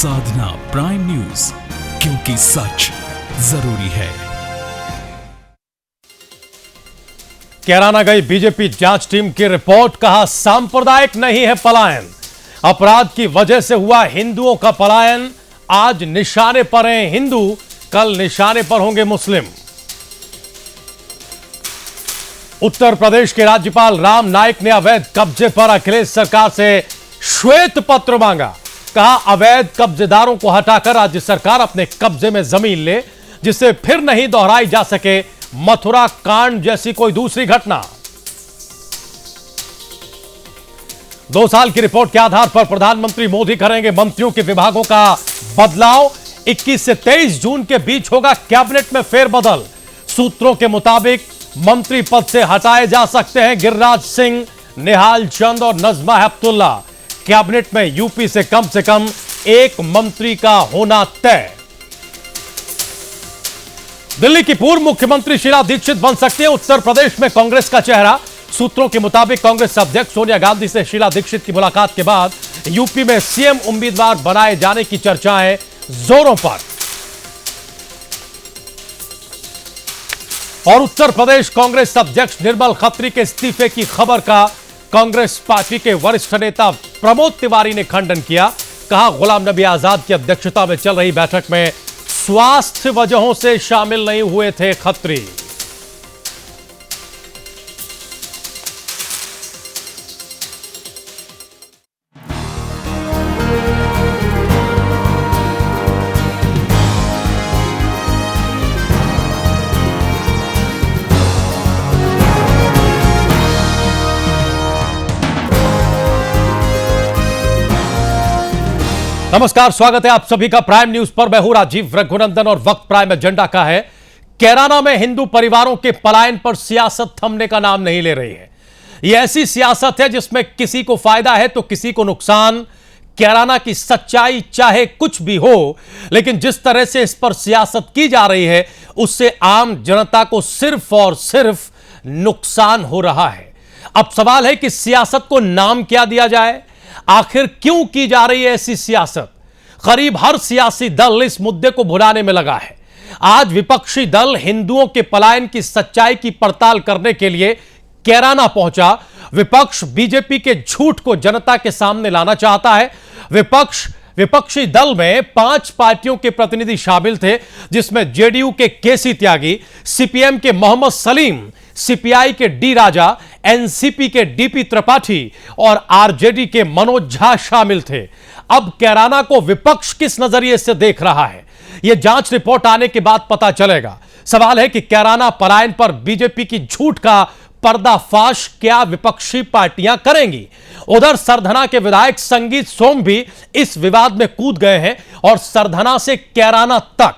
साधना prime news, क्योंकि सच जरूरी है। कैराना गई बीजेपी जांच टीम की रिपोर्ट, कहा सांप्रदायिक नहीं है पलायन, अपराध की वजह से हुआ हिंदुओं का पलायन। आज निशाने पर हैं हिंदू, कल निशाने पर होंगे मुस्लिम। उत्तर प्रदेश के राज्यपाल राम नाईक ने अवैध कब्जे पर अखिलेश सरकार से श्वेत पत्र मांगा। कहा अवैध कब्जेदारों को हटाकर राज्य सरकार अपने कब्जे में जमीन ले, जिससे फिर नहीं दोहराई जा सके मथुरा कांड जैसी कोई दूसरी घटना। 2 साल की रिपोर्ट के आधार पर प्रधानमंत्री मोदी करेंगे मंत्रियों के विभागों का बदलाव। 21 से 23 जून के बीच होगा कैबिनेट में फेरबदल। सूत्रों के मुताबिक मंत्री पद से हटाए जा सकते हैं गिरिराज सिंह, निहाल चंद और नजमा हेपतुल्ला। कैबिनेट में यूपी से कम एक मंत्री का होना तय। दिल्ली की पूर्व मुख्यमंत्री शीला दीक्षित बन सकती है उत्तर प्रदेश में कांग्रेस का चेहरा। सूत्रों के मुताबिक कांग्रेस अध्यक्ष सोनिया गांधी से शीला दीक्षित की मुलाकात के बाद यूपी में सीएम उम्मीदवार बनाए जाने की चर्चाएं जोरों पर। और उत्तर प्रदेश कांग्रेस अध्यक्ष निर्मल खत्री के इस्तीफे की खबर का कांग्रेस पार्टी के वरिष्ठ नेता प्रमोद तिवारी ने खंडन किया। कहा गुलाम नबी आजाद की अध्यक्षता में चल रही बैठक में स्वास्थ्य वजहों से शामिल नहीं हुए थे खत्री। नमस्कार, स्वागत है आप सभी का प्राइम न्यूज पर। मैं हूं राजीव रघुनंदन और वक्त प्राइम एजेंडा का है। कैराना में हिंदू परिवारों के पलायन पर सियासत थमने का नाम नहीं ले रही है। यह ऐसी सियासत है जिसमें किसी को फायदा है तो किसी को नुकसान। कैराना की सच्चाई चाहे कुछ भी हो, लेकिन जिस तरह से इस पर सियासत की जा रही है उससे आम जनता को सिर्फ और सिर्फ नुकसान हो रहा है। अब सवाल है कि सियासत को नाम क्या दिया जाए, आखिर क्यों की जा रही है ऐसी सियासत। करीब हर सियासी दल इस मुद्दे को भुलाने में लगा है। आज विपक्षी दल हिंदुओं के पलायन की सच्चाई की पड़ताल करने के लिए कैराना पहुंचा। विपक्ष बीजेपी के झूठ को जनता के सामने लाना चाहता है। विपक्षी दल में 5 पार्टियों के प्रतिनिधि शामिल थे, जिसमें जेडीयू के केसी त्यागी, सीपीएम के मोहम्मद सलीम, सीपीआई के डी राजा, एनसीपी के डीपी त्रिपाठी और आरजेडी के मनोज झा शामिल थे। अब कैराना को विपक्ष किस नजरिए से देख रहा है, यह जांच रिपोर्ट आने के बाद पता चलेगा। सवाल है कि कैराना पलायन पर बीजेपी की झूठ का पर्दाफाश क्या विपक्षी पार्टियां करेंगी। उधर सरधना के विधायक संगीत सोम भी इस विवाद में कूद गए हैं और सरधना से कैराना तक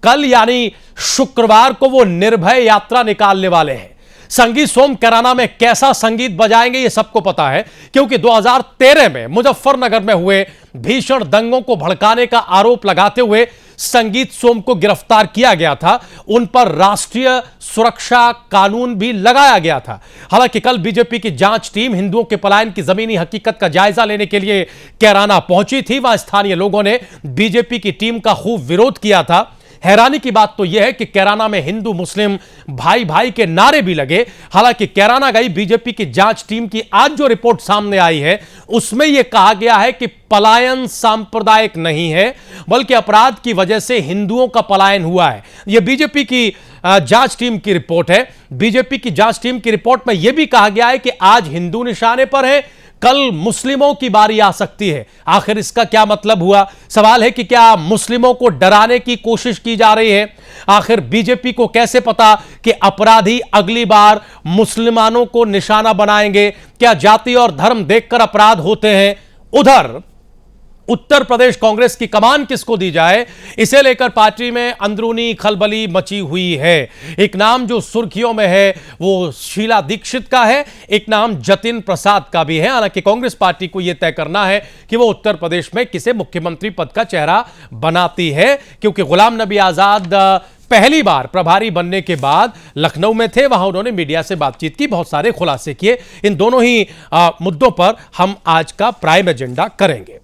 कल यानी शुक्रवार को वो निर्भय यात्रा निकालने वाले हैं। संगीत सोम कैराना में कैसा संगीत बजाएंगे ये सबको पता है, क्योंकि 2013 में मुजफ्फरनगर में हुए भीषण दंगों को भड़काने का आरोप लगाते हुए संगीत सोम को गिरफ्तार किया गया था। उन पर राष्ट्रीय सुरक्षा कानून भी लगाया गया था। हालांकि कल बीजेपी की जांच टीम हिंदुओं के पलायन की जमीनी हकीकत का जायजा लेने के लिए कैराना पहुंची थी। वहां स्थानीय लोगों ने बीजेपी की टीम का खूब विरोध किया था। हैरानी की बात तो यह है कि कैराना में हिंदू मुस्लिम भाई भाई के नारे भी लगे। हालांकि कैराना गई बीजेपी की जांच टीम की आज जो रिपोर्ट सामने आई है उसमें यह कहा गया है कि पलायन सांप्रदायिक नहीं है, बल्कि अपराध की वजह से हिंदुओं का पलायन हुआ है। यह बीजेपी की जांच टीम की रिपोर्ट है। बीजेपी की जांच टीम की रिपोर्ट में यह भी कहा गया है कि आज हिंदू निशाने पर है, कल मुस्लिमों की बारी आ सकती है। आखिर इसका क्या मतलब हुआ? सवाल है कि क्या मुस्लिमों को डराने की कोशिश की जा रही है? आखिर बीजेपी को कैसे पता कि अपराधी अगली बार मुसलमानों को निशाना बनाएंगे? क्या जाति और धर्म देखकर अपराध होते हैं? उधर उत्तर प्रदेश कांग्रेस की कमान किसको दी जाए, इसे लेकर पार्टी में अंदरूनी खलबली मची हुई है। एक नाम जो सुर्खियों में है वो शीला दीक्षित का है, एक नाम जतिन प्रसाद का भी है। हालांकि कांग्रेस पार्टी को यह तय करना है कि वो उत्तर प्रदेश में किसे मुख्यमंत्री पद का चेहरा बनाती है, क्योंकि गुलाम नबी आजाद पहली बार प्रभारी बनने के बाद लखनऊ में थे। वहां उन्होंने मीडिया से बातचीत की, बहुत सारे खुलासे किए। इन दोनों ही मुद्दों पर हम आज का प्राइम एजेंडा करेंगे।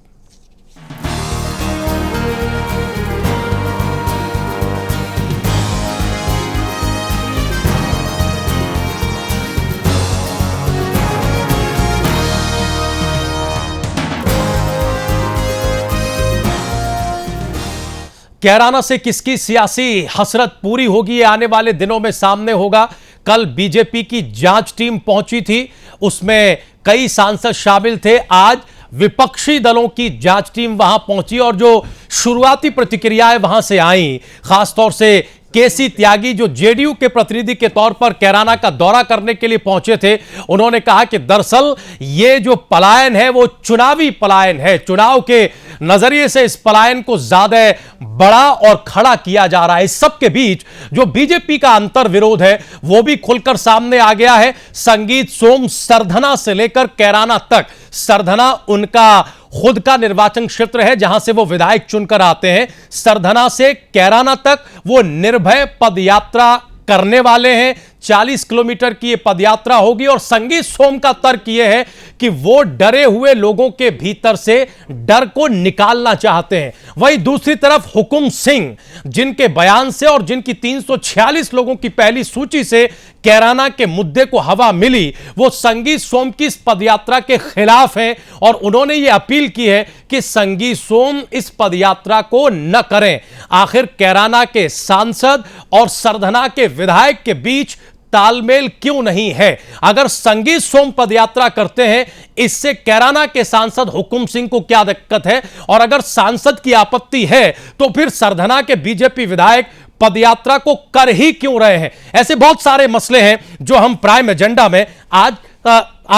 कैराना से किसकी सियासी हसरत पूरी होगी, ये आने वाले दिनों में सामने होगा। कल बीजेपी की जांच टीम पहुंची थी, उसमें कई सांसद शामिल थे। आज विपक्षी दलों की जांच टीम वहां पहुंची और जो शुरुआती प्रतिक्रियाएं वहां से आई, खासतौर से केसी त्यागी जो जेडीयू के प्रतिनिधि के तौर पर कैराना का दौरा करने के लिए पहुंचे थे, उन्होंने कहा कि दरअसल ये जो पलायन है वो चुनावी पलायन है। चुनाव के नजरिए से इस पलायन को ज्यादा बड़ा और खड़ा किया जा रहा है। इस सब के बीच जो बीजेपी का अंतर विरोध है वो भी खुलकर सामने आ गया है। संगीत सोम सरधना से लेकर कैराना तक, सरधना उनका खुद का निर्वाचन क्षेत्र है जहां से वो विधायक चुनकर आते हैं। सरधना से कैराना तक वो निर्भय पदयात्रा करने वाले हैं। 40 किलोमीटर की ये पदयात्रा होगी और संगीत सोम का तर्क यह है कि वो डरे हुए लोगों के भीतर से डर को निकालना चाहते हैं। वहीं दूसरी तरफ हुकुम सिंह, जिनके बयान से और जिनकी 346 लोगों की पहली सूची से कैराना के मुद्दे को हवा मिली, वो संगीत सोम की इस पदयात्रा के खिलाफ हैं और उन्होंने ये अपील की है कि संगीत सोम इस पदयात्रा को न करें। आखिर कैराना के सांसद और सरधना के विधायक के बीच तालमेल क्यों नहीं है? अगर संगीत सोम पदयात्रा करते हैं, इससे कैराना के सांसद हुकुम सिंह को क्या दिक्कत है? और अगर सांसद की आपत्ति है तो फिर सरधना के बीजेपी विधायक पदयात्रा को कर ही क्यों रहे हैं? ऐसे बहुत सारे मसले हैं जो हम प्राइम एजेंडा में आज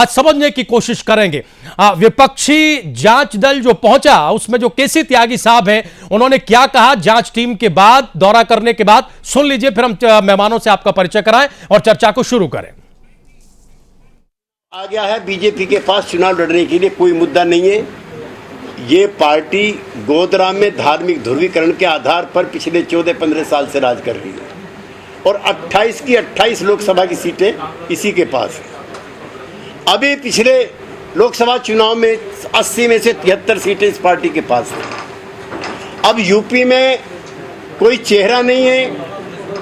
समझने की कोशिश करेंगे। विपक्षी जांच दल जो पहुंचा, उसमें जो केसी त्यागी साहब हैं, उन्होंने क्या कहा जांच टीम के बाद, दौरा करने के बाद, सुन लीजिए, फिर हम मेहमानों से आपका परिचय कराएं और चर्चा को शुरू करें। आ गया है, बीजेपी के पास चुनाव लड़ने के लिए कोई मुद्दा नहीं है। ये पार्टी गोदराम में धार्मिक ध्रुवीकरण के आधार पर पिछले 14-15 साल से राज कर रही है और 28 की 28 लोकसभा की सीटें इसी के पास है। अभी पिछले लोकसभा चुनाव में 80 में से 73 सीटें इस पार्टी के पास हैं। अब यूपी में कोई चेहरा नहीं है,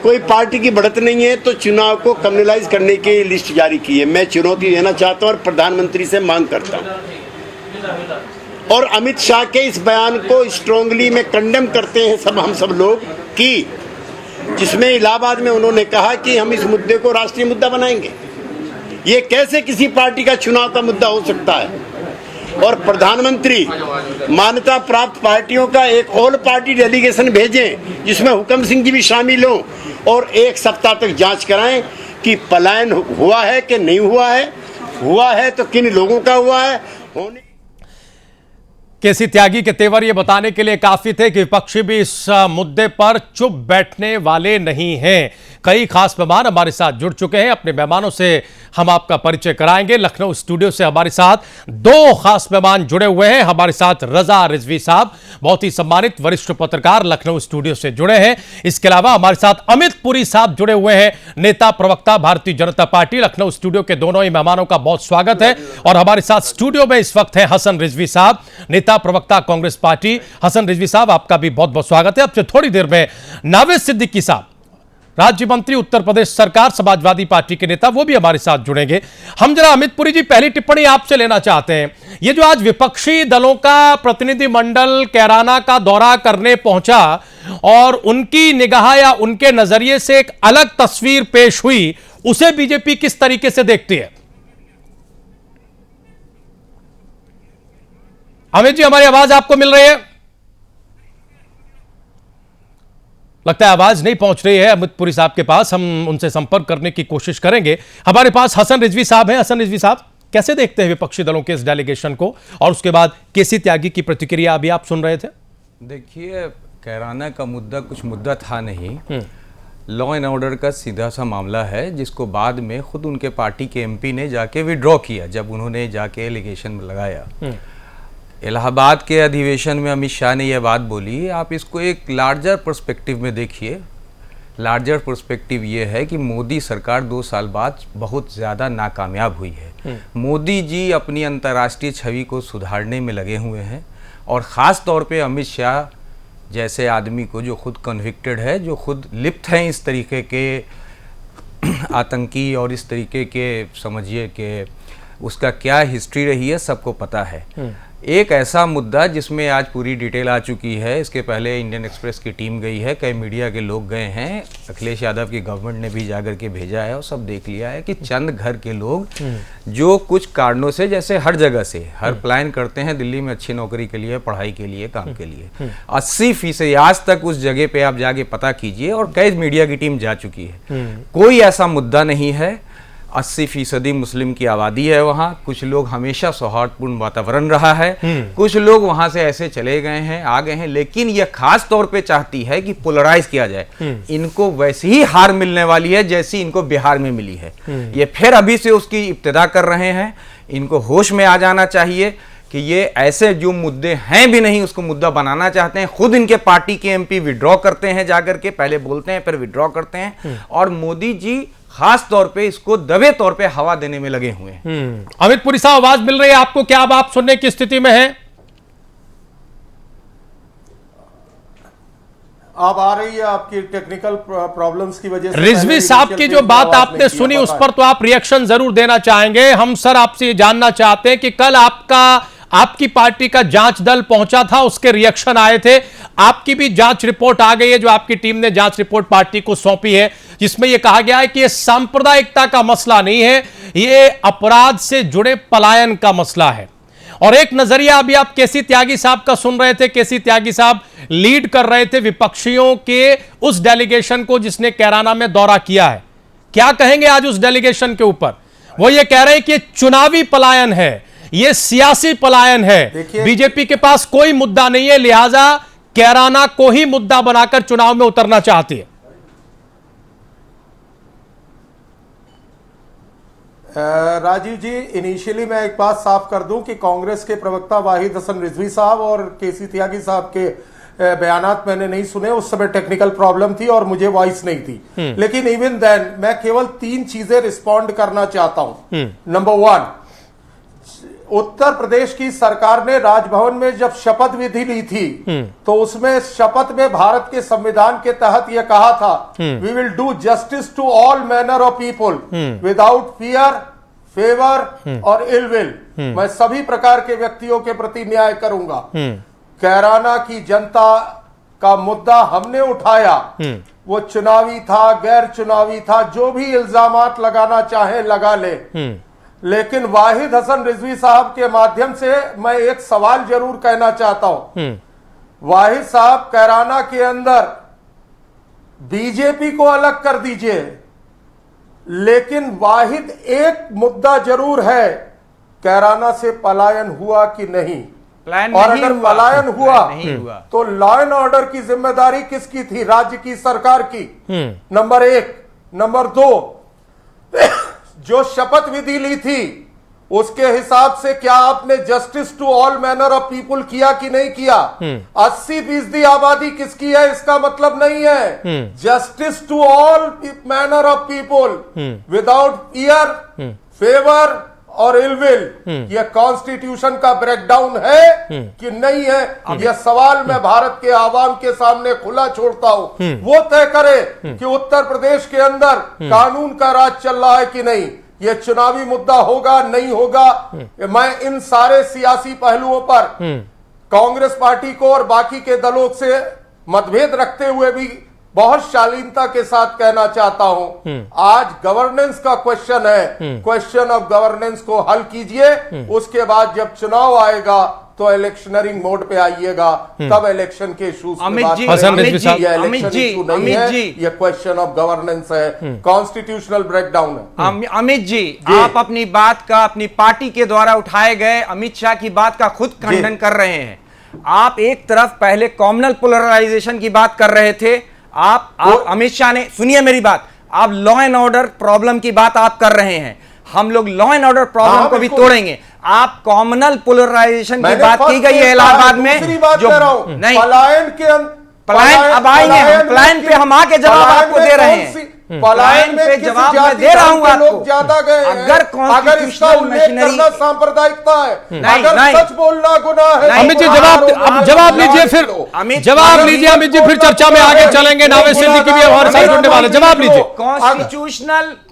कोई पार्टी की बढ़त नहीं है, तो चुनाव को कम्युनलाइज करने की लिस्ट जारी की है। मैं चुनौती देना चाहता हूं और प्रधानमंत्री से मांग करता हूं और अमित शाह के इस बयान को स्ट्रांगली में कंडेम करते हैं हम सब लोग, कि जिसमें इलाहाबाद में उन्होंने कहा कि हम इस मुद्दे को राष्ट्रीय मुद्दा बनाएंगे। ये कैसे किसी पार्टी का चुनाव का मुद्दा हो सकता है? और प्रधानमंत्री मान्यता प्राप्त पार्टियों का एक ऑल पार्टी डेलीगेशन भेजें जिसमें हुकम सिंह जी भी शामिल हों और एक सप्ताह तक जांच कराएं कि पलायन हुआ है कि नहीं हुआ है तो किन लोगों का हुआ है। केसी त्यागी के तेवर ये बताने के लिए काफी थे कि विपक्षी भी इस मुद्दे पर चुप बैठने वाले नहीं हैं। कई खास मेहमान हमारे साथ जुड़ चुके हैं, अपने मेहमानों से हम आपका परिचय कराएंगे। लखनऊ स्टूडियो से हमारे साथ दो खास मेहमान जुड़े हुए हैं। हमारे साथ रजा रिजवी साहब, बहुत ही सम्मानित वरिष्ठ पत्रकार, लखनऊ स्टूडियो से जुड़े हैं। इसके अलावा हमारे साथ अमित पुरी साहब जुड़े हुए हैं, नेता प्रवक्ता भारतीय जनता पार्टी। लखनऊ स्टूडियो के दोनों ही मेहमानों का बहुत स्वागत है। और हमारे साथ स्टूडियो में इस वक्त है हसन रिजवी साहब, नेता प्रवक्ता कांग्रेस पार्टी। हसन रिजवी साहब, आपका भी बहुत बहुत स्वागत है। अब से थोड़ी देर में नावेद सिद्दीकी साहब, राज्य मंत्री उत्तर प्रदेश सरकार, समाजवादी पार्टी के नेता, वो भी हमारे साथ जुड़ेंगे। हम जरा अमित पुरी जी, पहली टिप्पणी आपसे लेना चाहते हैं। ये जो आज विपक्षी दलों का प्रतिनिधिमंडल कैराना का दौरा करने पहुंचा और उनकी निगाह या उनके नजरिए से एक अलग तस्वीर पेश हुई, उसे बीजेपी किस तरीके से देखती है? अमित जी, हमारी आवाज आपको मिल रही है? लगता है आवाज नहीं पहुंच रही है अमित पुरी साहब के पास। हम उनसे संपर्क करने की कोशिश करेंगे। हमारे पास हसन रिजवी साहब हैं। हसन रिजवी साहब, कैसे देखते हैं विपक्षी दलों के इस डेलीगेशन को? और उसके बाद केसी त्यागी की प्रतिक्रिया अभी आप सुन रहे थे। देखिए, कैराना का मुद्दा कुछ मुद्दा था नहीं, लॉ एंड ऑर्डर का सीधा सा मामला है, जिसको बाद में खुद उनके पार्टी के एमपी ने जाके विड्रॉ किया जब उन्होंने जाके एलिगेशन लगाया। इलाहाबाद के अधिवेशन में अमित शाह ने यह बात बोली। आप इसको एक लार्जर पर्सपेक्टिव में देखिए। लार्जर पर्सपेक्टिव ये है कि मोदी सरकार 2 साल बाद बहुत ज़्यादा नाकामयाब हुई है। मोदी जी अपनी अंतर्राष्ट्रीय छवि को सुधारने में लगे हुए हैं और ख़ास तौर पे अमित शाह जैसे आदमी को, जो खुद कन्विक्टेड है, जो खुद लिप्त हैं इस तरीके के आतंकी और इस तरीके के, समझिए कि उसका क्या हिस्ट्री रही है, सबको पता है। एक ऐसा मुद्दा जिसमें आज पूरी डिटेल आ चुकी है। इसके पहले इंडियन एक्सप्रेस की टीम गई है, कई मीडिया के लोग गए हैं, अखिलेश यादव की गवर्नमेंट ने भी जाकर के भेजा है और सब देख लिया है कि चंद घर के लोग जो कुछ कारणों से, जैसे हर जगह से हर प्लान करते हैं दिल्ली में अच्छी नौकरी के लिए, पढ़ाई के लिए, काम के लिए, 80% आज तक उस जगह पे आप जाके पता कीजिए, और कई मीडिया की टीम जा चुकी है, कोई ऐसा मुद्दा नहीं है। 80% मुस्लिम की आबादी है वहाँ, कुछ लोग हमेशा सौहार्दपूर्ण वातावरण रहा है, कुछ लोग वहाँ से ऐसे चले गए हैं, आ गए हैं, लेकिन यह खास तौर पे चाहती है कि पोलराइज किया जाए। इनको वैसी ही हार मिलने वाली है जैसी इनको बिहार में मिली है। ये फिर अभी से उसकी इब्तिदा कर रहे हैं। इनको होश में आ जाना चाहिए कि ये ऐसे जो मुद्दे हैं भी नहीं उसको मुद्दा बनाना चाहते हैं। खुद इनके पार्टी के एमपी विड्रॉ करते हैं, जाकर के पहले बोलते हैं फिर विड्रॉ करते हैं, और मोदी जी खास तौर पे इसको दबे तौर पे हवा देने में लगे हुए हैं। अमित पुरी साहब, आवाज मिल रही है आपको? क्या अब आप सुनने की स्थिति में हैं? अब आ रही है आपकी टेक्निकल प्रॉब्लम्स की वजह से। रिजवी साहब की जो बात आपने सुनी उस पर तो आप रिएक्शन जरूर देना चाहेंगे। हम सर आपसे ये जानना चाहते हैं कि कल आपकी पार्टी का जांच दल पहुंचा था, उसके रिएक्शन आए थे, आपकी भी जांच रिपोर्ट आ गई है जो आपकी टीम ने जांच रिपोर्ट पार्टी को सौंपी है, जिसमें यह कहा गया है कि यह सांप्रदायिकता का मसला नहीं है, यह अपराध से जुड़े पलायन का मसला है। और एक नजरिया अभी आप केसी त्यागी साहब का सुन रहे थे। केसी त्यागी साहब लीड कर रहे थे विपक्षियों के उस डेलीगेशन को जिसने कैराना में दौरा किया है। क्या कहेंगे आज उस डेलीगेशन के ऊपर? वो ये कह रहे हैं कि ये चुनावी पलायन है, ये सियासी पलायन है, बीजेपी के पास कोई मुद्दा नहीं है, लिहाजा कैराना को ही मुद्दा बनाकर चुनाव में उतरना चाहती है। राजीव जी, इनिशियली मैं एक बात साफ कर दूं कि कांग्रेस के प्रवक्ता वाहिद हसन रिजवी साहब और केसी त्यागी साहब के बयानात मैंने नहीं सुने। उस समय टेक्निकल प्रॉब्लम थी और मुझे वॉइस नहीं थी, लेकिन इवन देन मैं केवल 3 चीजें रिस्पॉन्ड करना चाहता हूं। नंबर 1, उत्तर प्रदेश की सरकार ने राजभवन में जब शपथ विधि ली थी तो उसमें शपथ में भारत के संविधान के तहत यह कहा था, we will do justice to all manner of people without fear, favour और इल विल। मैं सभी प्रकार के व्यक्तियों के प्रति न्याय करूंगा। कैराना की जनता का मुद्दा हमने उठाया, वो चुनावी था, गैर चुनावी था, जो भी इल्जामात लगाना चाहे लगा ले, लेकिन वाहिद हसन रिजवी साहब के माध्यम से मैं एक सवाल जरूर कहना चाहता हूं। वाहिद साहब, कैराना के अंदर बीजेपी को अलग कर दीजिए, लेकिन वाहिद एक मुद्दा जरूर है, कैराना से पलायन हुआ कि नहीं, और अगर पलायन हुआ तो लॉ एंड ऑर्डर की जिम्मेदारी किसकी थी? राज्य की सरकार की। नंबर 1। नंबर 2, जो शपथ विधि ली थी उसके हिसाब से क्या आपने justice to all manner of people किया कि नहीं किया? 80% आबादी किसकी है इसका मतलब नहीं है। Justice to all manner of people without fear, favour और इलविल। यह कॉन्स्टिट्यूशन का ब्रेकडाउन है कि नहीं है? यह सवाल मैं भारत के आवाम के सामने खुला छोड़ता हूं। वो तय करे कि उत्तर प्रदेश के अंदर कानून का राज चल रहा है कि नहीं। यह चुनावी मुद्दा होगा नहीं होगा, मैं इन सारे सियासी पहलुओं पर कांग्रेस पार्टी को और बाकी के दलों से मतभेद रखते हुए भी बहुत शालीनता के साथ कहना चाहता हूं, आज गवर्नेंस का क्वेश्चन है, क्वेश्चन ऑफ गवर्नेंस को हल कीजिए। उसके बाद जब चुनाव आएगा तो इलेक्शनरिंग मोड पे आइएगा, तब इलेक्शन के इश्यूज की बात करेंगे। ये क्वेश्चन ऑफ गवर्नेंस है, कॉन्स्टिट्यूशनल ब्रेकडाउन है। अमित जी, आप अपनी बात का अपनी पार्टी के द्वारा उठाए गए अमित शाह की बात का खुद खंडन कर रहे हैं। आप एक तरफ पहले कॉमनल पोलराइजेशन की बात कर रहे थे, आप अमित शाह ने, सुनिए मेरी बात, आप लॉ एंड ऑर्डर प्रॉब्लम की बात आप कर रहे हैं, हम लोग लॉ एंड ऑर्डर प्रॉब्लम को भी तोड़ेंगे। आप कॉमनल पोलराइजेशन की बात की गई है इलाहाबाद में, जो नहीं पलायन के पलायन, अब आएंगे हम पलायन पे, हम आके जवाब आपको दे रहे हैं। पलायन में पे किस जवाब मैं जाति दे रहा हूं के आपको। लोग ज्यादा गए हैं, अगर अगर इसका constitutional उल्लेख machinery- करना सांप्रदायिकता है, नहीं, अगर नहीं। सच बोलना गुनाह है, अमित जी तो जवाब आरोप अब जवाब लीजिए, फिर अमित जवाब जी, लीजिए अमित जी, फिर चर्चा में आगे चलेंगे। नावेद सिद्दीकी भी हमारे साथ जुड़ने वाले, जवाब लीजिए।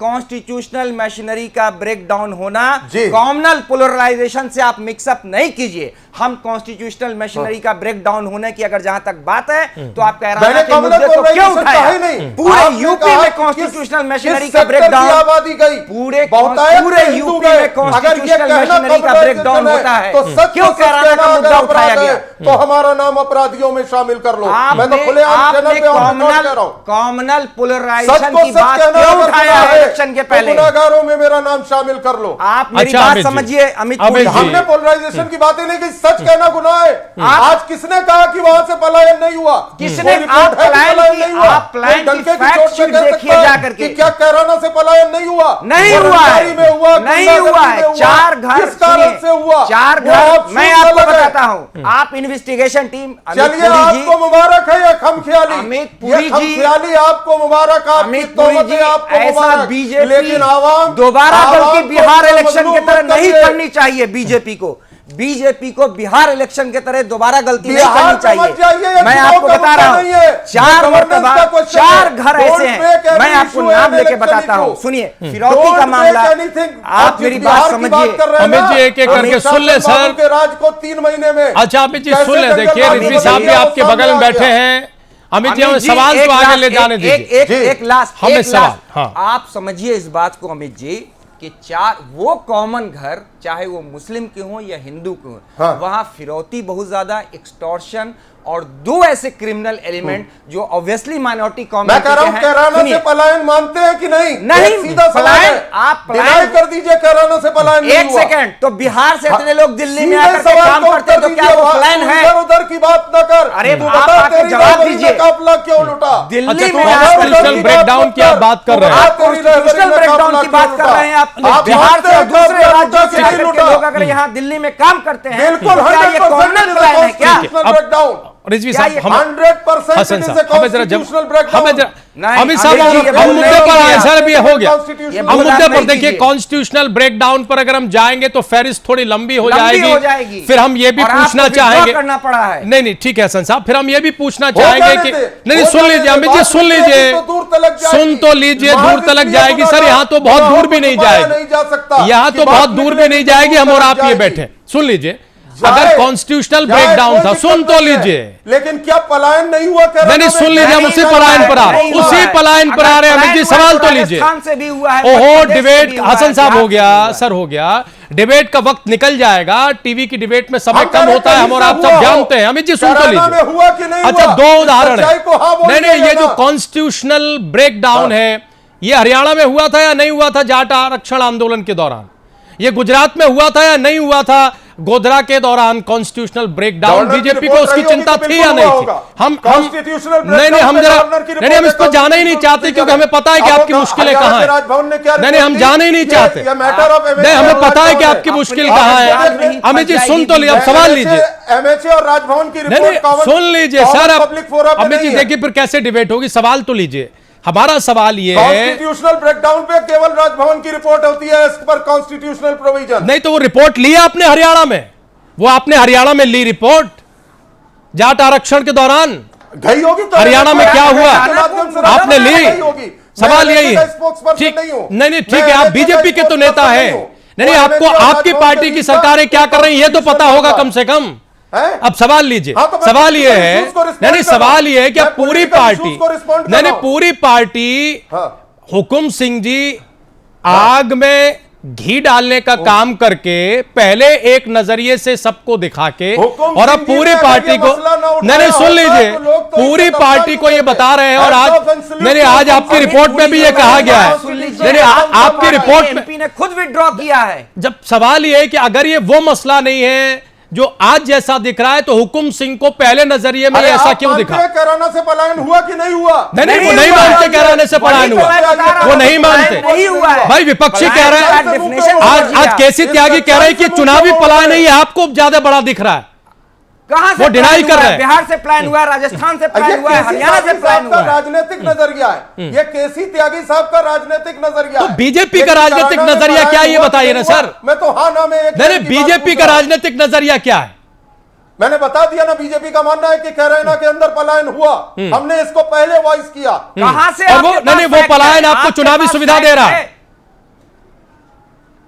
कॉन्स्टिट्यूशनल मशीनरी का ब्रेकडाउन होना, जी। कॉमनल पोलराइजेशन से आप मिक्सअप नहीं कीजिए। हम कॉन्स्टिट्यूशनल मशीनरी का ब्रेकडाउन होने की अगर जहां तक बात है तो आप कैराना मैंने के कॉमनल मुद्दे को क्यों पोलराइजेशन उठाया? कहा ही नहीं। पूरे आपने यूपी कहा में कि कॉन्स्टिट्यूशनल किस मशीनरी का सेक्टर की ब्रेकडाउन, आबादी गई, पूरे बहुतायत पूरे में हिंदू यूपी गए। में अगर ये कॉन्स्टिट्यूशनल कहना मशीनरी का कॉमनलाइजेशन ब्रेकडाउन है, होता है तो सच क्यों को सच कैराना कहना का मुद्दा अगर उठाया अपराध है, गया? तो हमारा नाम अपराधियों में शामिल कर लो। मैं तो खुलेआम चैनल पे ऑन रिकॉर्ड कह रहा हूं। कॉमनल सच पोलराइजेशन को की सच बात कहना क्यों अगर उठाया गुनाह है है, इलेक्शन के तो पहले? गुनाहगारों में मेरा नाम शामिल कर लो। आप मेरी अच्छा, बात अमित जी। समझिए अमित अमित पुरी, जी। हमने पोलराइजेशन की बातें नहीं की, सच कहना गुनाह है। आज किसने कहा कि वहां से पलायन नहीं हुआ? किसने? कोई रिपोर्ट आप है कि पलायन की- नहीं हुआ? आप पलायन कोई डंके की की fact चोट से sheet कह देखिए सकता है जा करके। कि क्या कैराना से पलायन नहीं हुआ? नहीं वो हुआ है, रंगारी में हुआ, नहीं गुंडागर्दी हुआ में है। हुआ, चार घर, किस कारण सुनिए, से हुआ? चार वो घर आप मैं सूद आपको अलग है। बताता हूं। आप इन्वेस्टिगेशन टीम चलिए, आपको मुबारक है ये खमख्याली, अमित ये पुरी जी, खमख्याली आपको मुबारक, आपकी अमित पुरी तोहमतें जी, आपको ऐसा मुबारक। बीजेपी लेकिन आवाम दोबारा आवाम बल्कि को बिहार इसमें इलेक्शन की मजलूम तरह मत नहीं करिए। करनी चाहिए। बीजेपी को बिहार इलेक्शन के तरह दोबारा गलती नहीं बिहार करनी में मत जाइए, चाहिए। ये मैं चुनाव आपको का बता मुद्दा रहा नहीं है। हूं, चार गवर्नेंस मरतबा का क्वेश्चन चार है। घर ऐसे हैं, Don't make मैं any आपको issue नाम and लेके election बताता हूं। issue. सुनिए, फिरौती का Don't मामला, make anything। आप मेरी जिस बात बिहार की समझिए। कर रहे हैं अमित ना, जी एक एक करके अमित सुन ले शाह सर। के राज को 3 महीने में अच्छा अमित जी कैसे सुन ले, जंगल देखिए राज रिजवी बदल साहब भी गया, वो आपके सामने बगल में आ बैठे गया। हैं। अमित जी अमित हमें जी, सवाल एक तो आगे लास्ट- ले जाने एक- दीजिए। एक- जी। एक लास्ट हमें एक सवाल, लास्ट। हाँ। आप समझिए इस बात को अमित जी कि चार वो कॉमन घर, चाहे वो मुस्लिम के हों या हिंदू के हों, हाँ। वहां फिरौती बहुत ज्यादा, एक्सटॉर्शन और दो ऐसे क्रिमिनल एलिमेंट जो ऑब्वियसली माइनॉरिटी मैं कम्युनिटी कह रहा के हूं हैं। कैराना सुनिए, से पलायन मानते हैं कि नहीं? नहीं, एक सीधा सवाल पलायन- है। आप पलायन- डिनाई कर दीजिए कैराना से पलायन नहीं एक हुआ। सेकंड, तो बिहार से इतने लोग दिल्ली में सीधे आकर के सवाल काम को करते हैं, तो उत्तर क्या वो दीजिए, प्लान है? इधर उधर की बात न कर। अरे तू आप बता, आके तेरी जवाब रहबरी दीजिए। में काफिला क्यों लुटा? दिल्ली अच्छा, में तो आज कॉन्स्टिट्यूशनल तक- ब्रेकडाउन की आप बात कर रहे हैं। आप कॉन्स्टिट्यूशनल ब्रेकडाउन की बात कर रहे हैं। आप बिहार से और दूसरे राज्यों से आकर के लोग अगर यहाँ दिल्ली में काम करते हैं, बिल्कुल तो क्या ये कॉमनल प्लान है क्या? ब्रेकडाउन। रिजवी क्या साहब ये हम 100% हसन it is साहब a हमें जरा constitutional breakdown। हमें जरा नहीं, अमित साहब अमित जी, ये हम बोल मुद्दे नहीं पर आए किया। सर, अभी ये हो गया। Constitutional हम बोल मुद्दे आप पर नहीं देखिए कीजिए। कॉन्स्टिट्यूशनल ब्रेकडाउन पर अगर हम जाएंगे तो फहरिस्त थोड़ी लंबी हो लंबी हो जाएगी। जाएगी। फिर हम ये भी और पूछना आपको withdraw चाहेंगे, करना पड़ा है। नहीं नहीं ठीक है हसन साहब, फिर हम ये भी पूछना हो चाहेंगे जाने कि दे, नहीं हो सुन जाने लीजिए दे, अमित जी बात सुन लीजिए, तो दूर तलक जाएगी। सुन तो लीजिए, मार्ग दूर तलक इसलिए जाएगी बना सर, यहाँ तो बहुत गुनाहों दूर भी को नहीं छुपाया जाएगी, नहीं जा सकता। यहाँ कि तो बात बहुत दूर भी नहीं जाएगी। हम और आप ये जाएगी। बैठे सुन लीजिए, जाए, अगर कॉन्स्टिट्यूशनल जाए, ब्रेकडाउन कोई था दिक्कत सुन तो नहीं है। लीजिए, लेकिन क्या पलायन नहीं हुआ? नहीं नहीं सुन लीजिए, हम उसी पलायन पर आ रहे हैं, उसी पलायन पर आ रहे हैं। अमित जी सवाल तो लीजिए। राजस्थान से भी हुआ है, ओहो मध्य प्रदेश से डिबेट भी हुआ हसन है, साहब हो बिहार गया, से भी हुआ है। सर हो गया, डिबेट का वक्त निकल जाएगा। टीवी की डिबेट में समय हम कम कह होता है, रहे हम और हैं आप कहीं सब से जानते हैं। अमित जी सुन तो कैराना में लीजिए। हुआ कि नहीं अच्छा हुआ? दो उदाहरण सच्चाई को हाँ है, नहीं ये जो बोलिएगा। कॉन्स्टिट्यूशनल ब्रेकडाउन है, ये हरियाणा में हुआ था या नहीं हुआ था जाट आरक्षण आंदोलन के दौरान? ये गुजरात में हुआ था या नहीं हुआ था गोधरा के दौरान कॉन्स्टिट्यूशनल ब्रेकडाउन? गवर्नर की बीजेपी को रिपोर्ट उसकी रही होगी चिंता तो थी या बिल्कुल नहीं हुआ थी? होगा। हम Constitutional नहीं नहीं हम breakdown जरा पे गवर्नर की नहीं नहीं हम इस पर रिपोर्ट जाना ही नहीं चाहते, क्योंकि हमें पता है कि अब आपकी वो मुश्किलें हरियाणा कहाँ के हैं। राजभवन ने क्या नहीं नहीं हम रिपोर्ट जाने ही दी? नहीं ये- चाहते, ये matter of MHA नहीं हमें और पता है कि राजभवन आपकी है। मुश्किल अपने कहाँ आप है। नहीं अमित जी फंस सुन तो जाएगी लीजिए, अब सवाल लीजिए। एमएचए और राजभवन की नहीं रिपोर्ट नहीं सुन लीजिए सर, अब पब्लिक फोरम पे अमित जी नहीं है। देखिए फिर कैसे डिबेट होगी, सवाल तो लीजिए। हमारा सवाल ये है, कॉन्स्टिट्यूशनल ब्रेकडाउन पे केवल राजभवन की रिपोर्ट होती है इस पर कॉन्स्टिट्यूशनल प्रोविजन। नहीं तो वो रिपोर्ट ली आपने हरियाणा में, वो आपने हरियाणा में ली रिपोर्ट जाट आरक्षण के दौरान? गई होगी तो हरियाणा में क्या हुआ? आपने ली? सवाल यही है। ठीक नहीं नहीं ठीक है, आप बीजेपी के तो नेता हैं, नहीं नहीं आपको आपकी पार्टी की सरकारें क्या कर रही है ये तो पता होगा कम से कम। अब सवाल लीजिए, हाँ, तो मैं सवाल ये political है, issues को respond नहीं नहीं कर रहा सवाल हूं। ये है कि मैं अब पूरी political पार्टी, issues को respond कर नहीं नहीं रहा हूं। पूरी पार्टी हुकुम सिंह जी आग में घी डालने का काम करके पहले एक नजरिए से सबको दिखा के हुकुम और अब सिंह जी पूरी ने अगर पार्टी ये को मसला ना नहीं नहीं उठाया सुन होता लीजिए, तो लोग तो पूरी इससे पार्टी को ये बता रहे हैं और आज नहीं नहीं आज आपकी रिपोर्ट में भी ये कहा गया है, नहीं नहीं आपकी रिपोर्ट में एमपी ने खुद विड्रॉ किया है। जब सवाल ये है कि अगर ये वो मसला नहीं है जो आज जैसा दिख रहा है तो हुकुम सिंह को पहले नजरिए में ऐसा क्यों दिखा? कैराना से पलायन हुआ कि नहीं हुआ? नहीं नहीं वो नहीं मानते कैराना से पलायन हुआ, वो नहीं मानते। नहीं हुआ है भाई विपक्षी कह रहे हैं, आज केसी त्यागी कह रहे हैं कि चुनावी पलायन नहीं है, आपको ज्यादा बड़ा दिख रहा है। कहां से वो डिनाई कर रहे हैं। बिहार से प्लान हुआ है, राजस्थान से प्लान हुआ है, हरियाणा से प्लान हुआ है। राजनीतिक नजरिया है ये, केसी त्यागी साहब का राजनीतिक नजरिया तो है। बीजेपी का राजनीतिक नजरिया क्या है ये बताइए ना सर। मैं तो हाँ ना में एक नहीं, बीजेपी का राजनीतिक नजरिया क्या है? मैंने बता दिया ना, बीजेपी का मानना है कि कैराना के अंदर पलायन हुआ, हमने इसको पहले वॉइस किया। कहां से? और वो नहीं, वो पलायन आपको चुनावी सुविधा दे रहा है।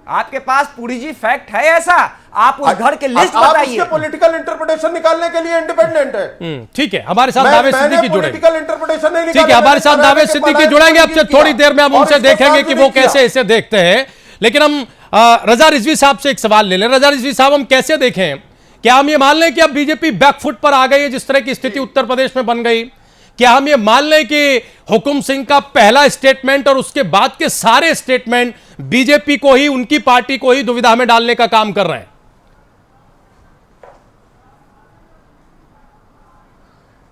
आपके पास पूरी जी फैक्ट है ऐसा? आप उस घर के लिस्ट बताइए। आप पॉलिटिकल इंटरप्रिटेशन निकालने के लिए इंडिपेंडेंट है। ठीक है, हमारे साथ नावेद सिद्दीकी जुड़ेंगे। पॉलिटिकल इंटरप्रिटेशन नहीं, ठीक है, हमारे साथ नावेद सिद्दीकी जुड़ेंगे। अब थोड़ी देर में हम उनसे देखेंगे कि वो कैसे इसे देखते हैं। लेकिन हम रजा रिजवी साहब से एक सवाल ले लें। रजा रिजवी साहब, हम कैसे देखें? क्या हम ये मान लें कि अब बीजेपी बैकफुट पर आ गई है जिस तरह की स्थिति उत्तर प्रदेश में बन गई? क्या हम ये मान लें कि हुकुम सिंह का पहला स्टेटमेंट और उसके बाद के सारे स्टेटमेंट बीजेपी को ही, उनकी पार्टी को ही दुविधा में डालने का काम कर रहे हैं?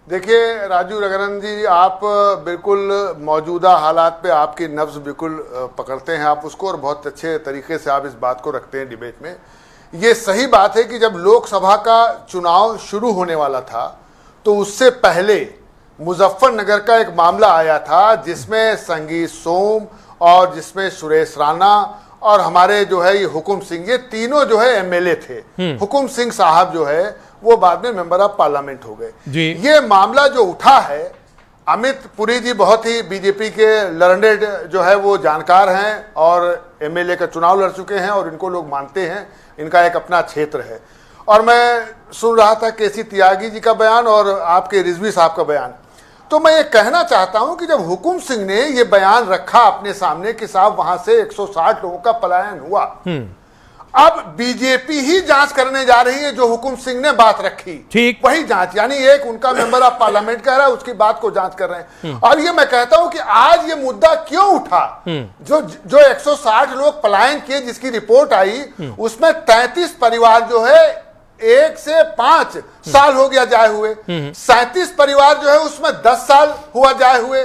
देखिए राजू रघुनंदन जी, आप बिल्कुल मौजूदा हालात पे आपकी नब्ज बिल्कुल पकड़ते हैं आप उसको, और बहुत अच्छे तरीके से आप इस बात को रखते हैं डिबेट में। ये सही बात है कि जब लोकसभा का चुनाव शुरू होने वाला था तो उससे पहले मुजफ्फरनगर का एक मामला आया था जिसमें संगीत सोम और जिसमें सुरेश राणा और हमारे जो है ये हुकुम सिंह, ये तीनों जो है एमएलए थे। हुकुम सिंह साहब जो है वो बाद में मेंबर ऑफ पार्लियामेंट हो गए। ये मामला जो उठा है, अमित पुरी जी बहुत ही बीजेपी के लर्नेड जो है वो जानकार हैं और एमएलए का चुनाव लड़ चुके हैं और इनको लोग मानते हैं, इनका एक अपना क्षेत्र है। और मैं सुन रहा था केसी त्यागी जी का बयान और आपके रिजवी साहब का बयान, तो मैं ये कहना चाहता हूं कि जब हुकुम सिंह ने ये बयान रखा अपने सामने कि साहब वहां से 160 लोगों का पलायन हुआ, अब बीजेपी ही जांच करने जा रही है जो हुकुम सिंह ने बात रखी, ठीक वही जांच, यानी एक उनका मेंबर ऑफ पार्लियामेंट कह रहा है उसकी बात को जांच कर रहे हैं। और ये मैं कहता हूं कि आज ये मुद्दा क्यों उठा, जो 160 लोग पलायन किए जिसकी रिपोर्ट आई उसमें 33 परिवार जो है 1 से 5 साल हो गया जाए हुए, 37 परिवार जो है उसमें 10 साल हुआ जाए हुए,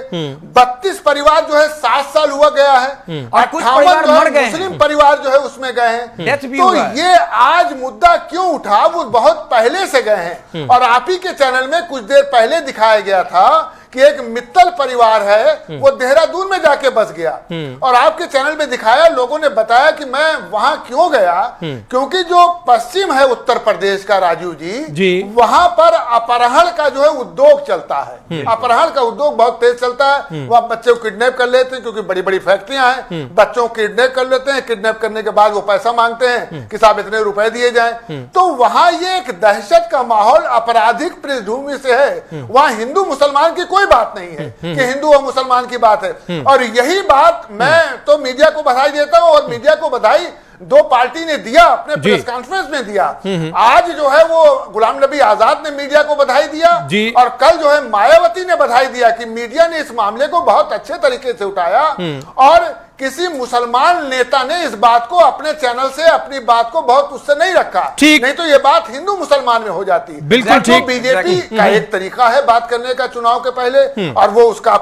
32 परिवार जो है 7 साल हुआ गया है, 58 जो है मुस्लिम परिवार जो है उसमें गए हैं। तो ये आज मुद्दा क्यों उठा, वो बहुत पहले से गए हैं। और आप ही के चैनल में कुछ देर पहले दिखाया गया था कि एक मित्तल परिवार है वो देहरादून में जाके बस गया, और आपके चैनल में दिखाया, लोगों ने बताया कि मैं वहां क्यों गया, क्योंकि जो पश्चिम है उत्तर प्रदेश का राजू जी, वहां पर अपहरण का जो है उद्योग चलता है। अपहरण का उद्योग बहुत तेज चलता है। वह बच्चे को किडनैप कर लेते हैं क्योंकि बड़ी बड़ी फैक्ट्रियां हैं, बच्चों को किडनैप कर लेते हैं, किडनैप करने के बाद वो पैसा मांगते हैं कि साहब इतने रुपए दिए जाएं। तो वहां ये एक दहशत का माहौल आपराधिक पृष्ठभूमि से है। वहां हिंदू मुसलमान की कोई बात नहीं है कि हिंदू और मुसलमान की बात है। और यही बात मैं तो मीडिया को बधाई देता हूं, और मीडिया को बधाई दो पार्टी ने दिया, अपने प्रेस कॉन्फ्रेंस में दिया। आज जो है वो गुलाम नबी आजाद ने मीडिया को बधाई दिया, और कल जो है मायावती ने बधाई दिया कि मीडिया ने इस मामले को बहुत अच्छे तरीके से उठाया, और किसी मुसलमान नेता ने इस बात को अपने चैनल से अपनी बात को बहुत उससे नहीं रखा, नहीं तो ये बात हिंदू मुसलमान में हो जाती। बिल्कुल ठीक। बीजेपी का एक तरीका है बात करने का चुनाव के पहले, और वो उसका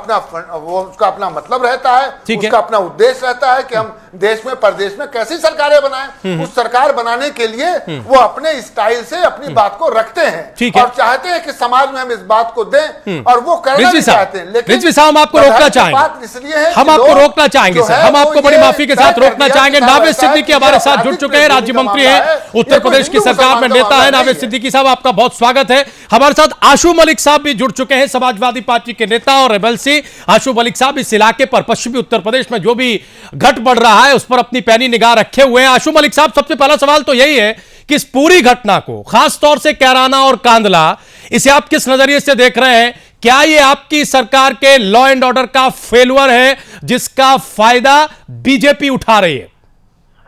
अपना मतलब रहता है, उसका अपना उद्देश्य रहता है कि हम देश में प्रदेश में कैसी सरकारें बनाएं। उस सरकार बनाने के लिए वो अपने स्टाइल से अपनी बात को रखते हैं और चाहते हैं कि समाज में हम इस बात को दें, और वो करना नहीं चाहते हैं। लेकिन रिजवी साहब, आपको रोकना चाहेंगे, इसलिए है हम आपको रोकना चाहेंगे सर, हम आपको बड़ी माफी के साथ रोकना चाहेंगे। नावेद सिद्दीकी हमारे साथ जुड़ चुके हैं, राज्य मंत्री हैं, उत्तर प्रदेश की सरकार में नेता है। नावेद सिद्दीकी साहब, आपका बहुत स्वागत है। हमारे साथ आशु मलिक साहब भी जुड़ चुके हैं, समाजवादी पार्टी के नेता और रेबल से। आशु मलिक साहब, इस इलाके पर पश्चिमी उत्तर प्रदेश में जो भी घट बढ़ रहा है उस पर अपनी पैनी निगाह रखे हुए हैं। आशु मलिक साहब, सबसे पहला सवाल तो यही है कि इस पूरी घटना को, खासतौर से कैराना और कांदला, इसे आप किस नजरिए से देख रहे हैं? क्या ये आपकी सरकार के लॉ एंड ऑर्डर का फेल्यूर है जिसका फायदा बीजेपी उठा रही है?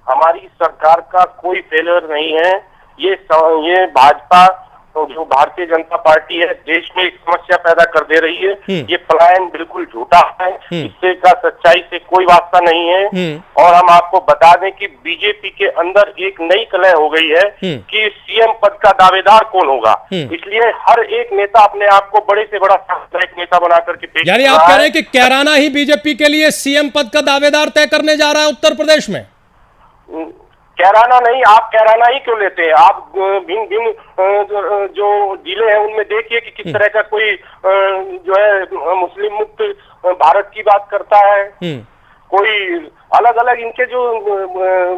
हमारी सरकार का कोई फेल्यूर नहीं है। ये भाजपा, जो भारतीय जनता पार्टी है, देश में एक समस्या पैदा कर दे रही है। ये पलायन बिल्कुल झूठा है, इससे का सच्चाई से कोई वास्ता नहीं है। और हम आपको बता दें कि बीजेपी के अंदर एक नई कलह हो गई है कि सीएम पद का दावेदार कौन होगा। इसलिए हर एक नेता अपने आप को बड़े से बड़ा सांप्रदायिक नेता बना करके पेश, यानी आप कह रहे हैं कि कैराना ही बीजेपी के लिए सीएम पद का दावेदार तय करने जा रहा है उत्तर प्रदेश में? कैराना नहीं, आप कैराना ही क्यों लेते हैं? आप भिन्न भिन्न जो जिले हैं उनमें देखिए कि किस तरह का कोई जो है मुस्लिम मुक्त भारत की बात करता है, कोई अलग अलग इनके जो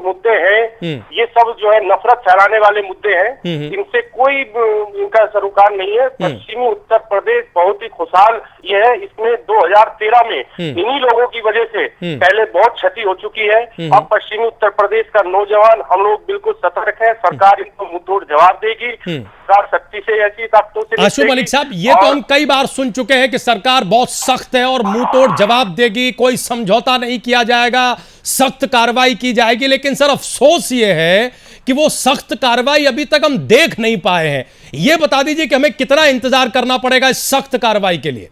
मुद्दे हैं ये सब जो है नफरत फैलाने वाले मुद्दे हैं, इनसे कोई इनका सरोकार नहीं है। पश्चिमी उत्तर प्रदेश बहुत ही खुशहाल ये है, इसमें 2013 में इन्हीं लोगों की वजह से पहले बहुत क्षति हो चुकी है। अब पश्चिमी उत्तर प्रदेश का नौजवान हम लोग बिल्कुल सतर्क है, सरकार इनको मुंहतोड़ जवाब देगी, सरकार सख्ती से ऐसी ताकतों से। आशु मलिक साहब, ये तो हम कई बार सुन चुके हैं कि सरकार बहुत सख्त है और मुंहतोड़ जवाब देगी, कोई समझौता नहीं किया जाएगा, सख्त कार्रवाई की जाएगी। लेकिन सर अफसोस ये है कि वो सख्त कार्रवाई अभी तक हम देख नहीं पाए हैं। ये बता दीजिए कि हमें कितना इंतजार करना पड़ेगा इस सख्त कार्रवाई के लिए?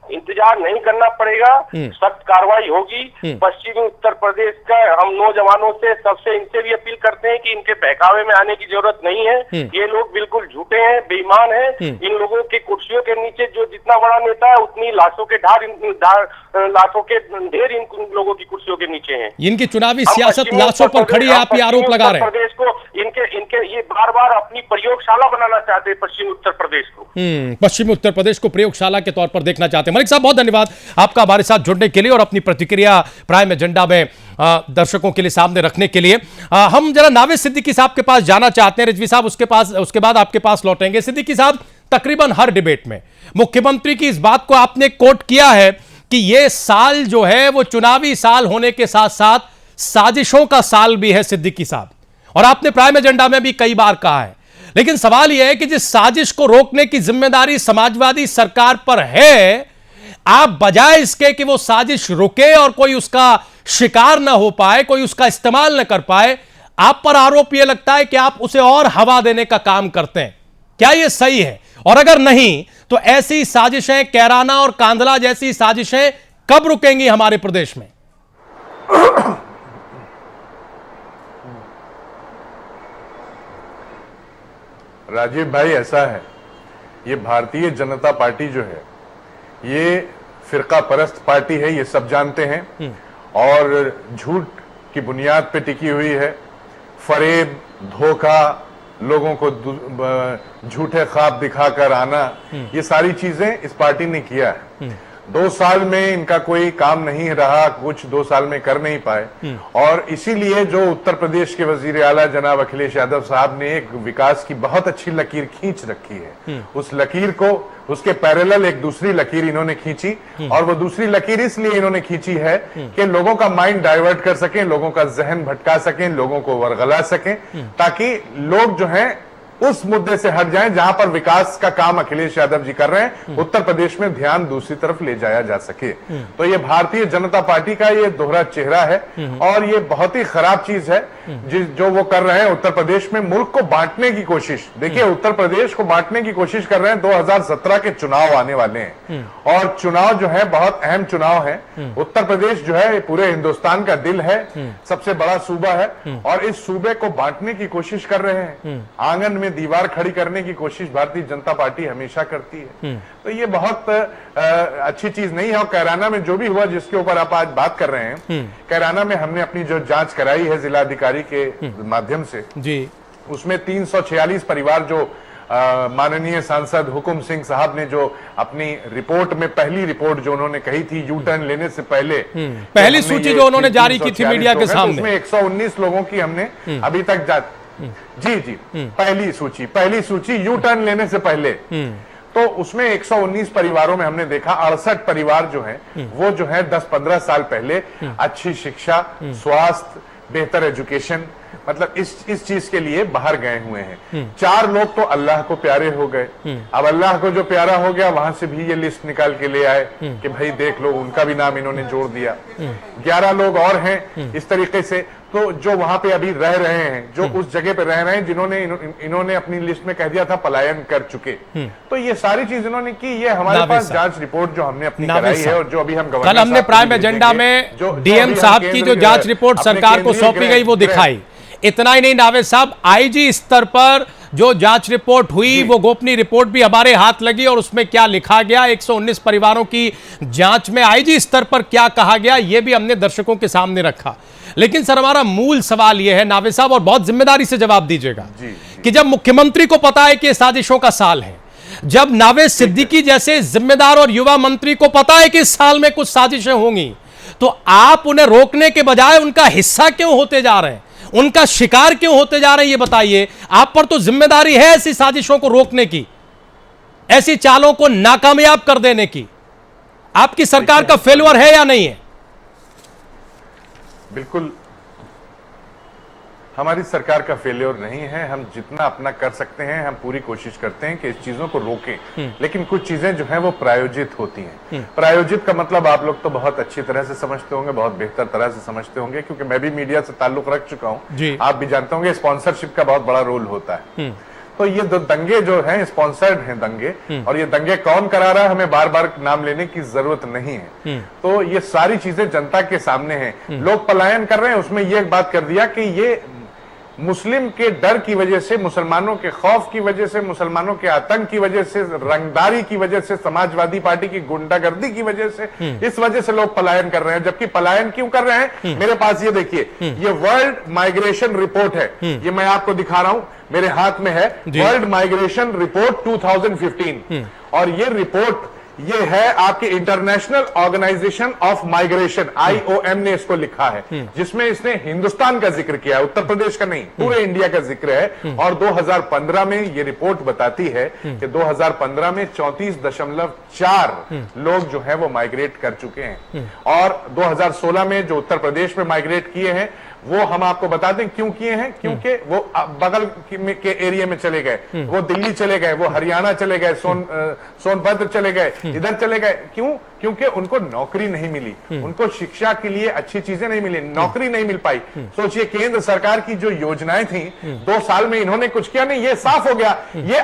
इंतजार नहीं करना पड़ेगा, सख्त कार्रवाई होगी। पश्चिमी उत्तर प्रदेश का हम नौजवानों से सबसे इनसे भी अपील करते हैं कि इनके बहकावे में आने की जरूरत नहीं है। ये लोग बिल्कुल झूठे हैं, बेईमान हैं। इन लोगों की कुर्सियों के नीचे जो जितना बड़ा नेता है उतनी लाशों के लाशों के ढेर इन लोगों की कुर्सियों के नीचे हैं। इनकी चुनावी सियासत लाशों पर खड़ी है, आप ये आरोप लगा रहे हैं। प्रदेश को इनके ये बार बार अपनी प्रयोगशाला बनाना चाहते हैं पश्चिमी उत्तर प्रदेश को। पश्चिमी उत्तर प्रदेश को प्रयोगशाला के तौर पर देखना चाहते हैं। मलिक साहब, बहुत धन्यवाद आपका हमारे साथ जुड़ने के लिए और अपनी प्रतिक्रिया प्राइम एजेंडा में दर्शकों के लिए सामने रखने के लिए। हम जरा नावेद सिद्दीकी साहब के पास जाना चाहते हैं। रिजवी साहब उसके बाद आपके पास लौटेंगे। सिद्दीकी साहब, तकरीबन हर डिबेट में मुख्यमंत्री की इस बात को आपने कोट किया है कि यह साल जो है वो चुनावी साल होने के साथ साथ साजिशों का साल भी है सिद्दीकी साहब, और आपने प्राइम एजेंडा में भी कई बार कहा है। लेकिन सवाल यह है कि जिस साजिश को रोकने की जिम्मेदारी समाजवादी सरकार पर है, आप बजाय इसके कि वो साजिश रुके और कोई उसका शिकार ना हो पाए, कोई उसका इस्तेमाल ना कर पाए, आप पर आरोप यह लगता है कि आप उसे और हवा देने का काम करते हैं। क्या यह सही है? और अगर नहीं तो ऐसी साजिशें, कैराना और कांधला जैसी साजिशें कब रुकेंगी हमारे प्रदेश में? राजीव भाई, ऐसा है, ये भारतीय जनता पार्टी जो है ये फिरका परस्त पार्टी है, ये सब जानते हैं, और झूठ की बुनियाद पे टिकी हुई है। फरेब, धोखा, लोगों को झूठे ख्वाब दिखाकर आना, ये सारी चीजें इस पार्टी ने किया है। 2 साल में इनका कोई काम नहीं रहा, कुछ 2 साल में कर नहीं पाए, और इसीलिए जो उत्तर प्रदेश के वजीर आला जनाब अखिलेश यादव साहब ने एक विकास की बहुत अच्छी लकीर खींच रखी है, उस लकीर को, उसके पैरेलल एक दूसरी लकीर इन्होंने खींची, और वो दूसरी लकीर इसलिए इन्होंने खींची है कि लोगों का माइंड डाइवर्ट कर सकें, लोगों का जहन भटका सकें, लोगों को वर्गला सकें, ताकि लोग जो हैं उस मुद्दे से हट जाएं जहां पर विकास का काम अखिलेश यादव जी कर रहे हैं, उत्तर प्रदेश में ध्यान दूसरी तरफ ले जाया जा सके। तो ये भारतीय जनता पार्टी का ये दोहरा चेहरा है, और ये बहुत ही खराब चीज है जो वो कर रहे हैं उत्तर प्रदेश में, मुल्क को बांटने की कोशिश। देखिए, उत्तर प्रदेश को बांटने की कोशिश कर रहे हैं। 2017 के चुनाव आने वाले हैं, और चुनाव जो है बहुत अहम चुनाव है। उत्तर प्रदेश जो है पूरे हिंदुस्तान का दिल है, सबसे बड़ा सूबा है, और इस सूबे को बांटने की कोशिश कर रहे हैं। आंगन में दीवार खड़ी करने की कोशिश भारतीय जनता पार्टी हमेशा करती है। तो ये बहुत अच्छी चीज नहीं है। और कैराना में जो भी हुआ, जिसके ऊपर आप आज बात कर रहे हैं, कैराना में हमने अपनी जो जांच कराई है जिलाधिकारी के माध्यम से जी, उसमें 346 परिवार जो माननीय सांसद हुकुम सिंह साहब ने जो अपनी रिपोर्ट में, पहली रिपोर्ट जो उन्होंने कही थी यू टर्न लेने से पहले, पहली सूची जो उन्होंने जारी की थी मीडिया के सामने, उसमें 119 लोगों की हमने अभी तक जी पहली सूची यू टर्न लेने से पहले, तो उसमें 119 परिवारों में हमने देखा 68 परिवार जो हैं वो जो है 10-15 साल पहले अच्छी शिक्षा, स्वास्थ्य, बेहतर एजुकेशन, मतलब इस चीज के लिए बाहर गए हुए हैं। 4 लोग तो अल्लाह को प्यारे हो गए। अब अल्लाह को जो प्यारा हो गया, वहां से भी ये लिस्ट निकाल के ले आए कि भाई देख लो, उनका भी नाम इन्होंने जोड़ दिया। 11 लोग और हैं इस तरीके से, तो जो वहां पे अभी रह रहे हैं, जो उस जगह पे रह रहे हैं जिन्होंने इन्होंने अपनी लिस्ट में कह दिया था पलायन कर चुके। तो ये सारी चीज इन्होंने की। ये हमारे पास जांच रिपोर्ट जो हमने अपनी कराई है, और जो अभी हम कल हमने प्राइम एजेंडा में डीएम साहब की जो जांच रिपोर्ट सरकार को सौंपी गई वो दिखाई। इतना ही नहीं नावेद साहब, आईजी स्तर पर जो जांच रिपोर्ट हुई वो गोपनीय रिपोर्ट भी हमारे हाथ लगी और उसमें क्या लिखा गया, 119 परिवारों की जांच में आईजी स्तर पर क्या कहा गया, ये भी हमने दर्शकों के सामने रखा। लेकिन सर हमारा मूल सवाल यह है नावे साहब, और बहुत जिम्मेदारी से जवाब दीजिएगा, कि जब मुख्यमंत्री को पता है कि साजिशों का साल है, जब नावेद सिद्दीकी जैसे जिम्मेदार और युवा मंत्री को पता है कि इस साल में कुछ साजिशें होंगी, तो आप उन्हें रोकने के बजाय उनका हिस्सा क्यों होते जा रहे हैं, उनका शिकार क्यों होते जा रहे हैं, ये बताइए। आप पर तो जिम्मेदारी है ऐसी साजिशों को रोकने की, ऐसी चालों को नाकामयाब कर देने की। आपकी सरकार का फेल्योर है या नहीं है? बिल्कुल हमारी सरकार का फेलियर नहीं है। हम जितना अपना कर सकते हैं हम पूरी कोशिश करते हैं कि इस चीजों को रोकें, लेकिन कुछ चीजें जो हैं वो प्रायोजित होती हैं। प्रायोजित का मतलब आप लोग तो बहुत अच्छी तरह से समझते होंगे, बहुत बेहतर तरह से समझते होंगे, क्योंकि मैं भी मीडिया से ताल्लुक रख चुका हूं। आप भी जानते होंगे स्पॉन्सरशिप का बहुत बड़ा रोल होता है। तो ये दंगे जो हैं स्पॉन्सर्ड हैं दंगे, और ये दंगे कौन करा रहा है हमें बार बार नाम लेने की जरूरत नहीं है। तो ये सारी चीजें जनता के सामने हैं। लोग पलायन कर रहे हैं, उसमें ये एक बात कर दिया कि ये मुस्लिम के डर की वजह से, मुसलमानों के खौफ की वजह से, मुसलमानों के आतंक की वजह से, रंगदारी की वजह से, समाजवादी पार्टी की गुंडागर्दी की वजह से, इस वजह से लोग पलायन कर रहे हैं। जबकि पलायन क्यों कर रहे हैं, मेरे पास ये देखिए, ये वर्ल्ड माइग्रेशन रिपोर्ट है, ये मैं आपको दिखा रहा हूं, मेरे हाथ में है वर्ल्ड माइग्रेशन रिपोर्ट 2015, और ये रिपोर्ट ये है आपके international organisation of migration, IOM ने इसको लिखा है, जिसमें इसने हिंदुस्तान का जिक्र किया है, उत्तर प्रदेश का नहीं, पूरे इंडिया का जिक्र है। और 2015 में ये रिपोर्ट बताती है कि 2015 में 34.4 लोग जो है वो माइग्रेट कर चुके हैं, और 2016 में जो उत्तर प्रदेश में माइग्रेट किए हैं वो हम आपको बता दें क्यों किए हैं, क्योंकि वो बगल के एरिया में चले गए, वो दिल्ली चले गए, वो हरियाणा चले गए, सोनभद्र चले गए, इधर चले गए। क्यों? क्योंकि उनको नौकरी नहीं मिली, उनको शिक्षा के लिए अच्छी चीजें नहीं मिली, नौकरी नहीं मिल पाई। सोचिए केंद्र सरकार की जो योजनाएं थी 2 साल में इन्होंने कुछ किया नहीं। ये साफ हो गया, ये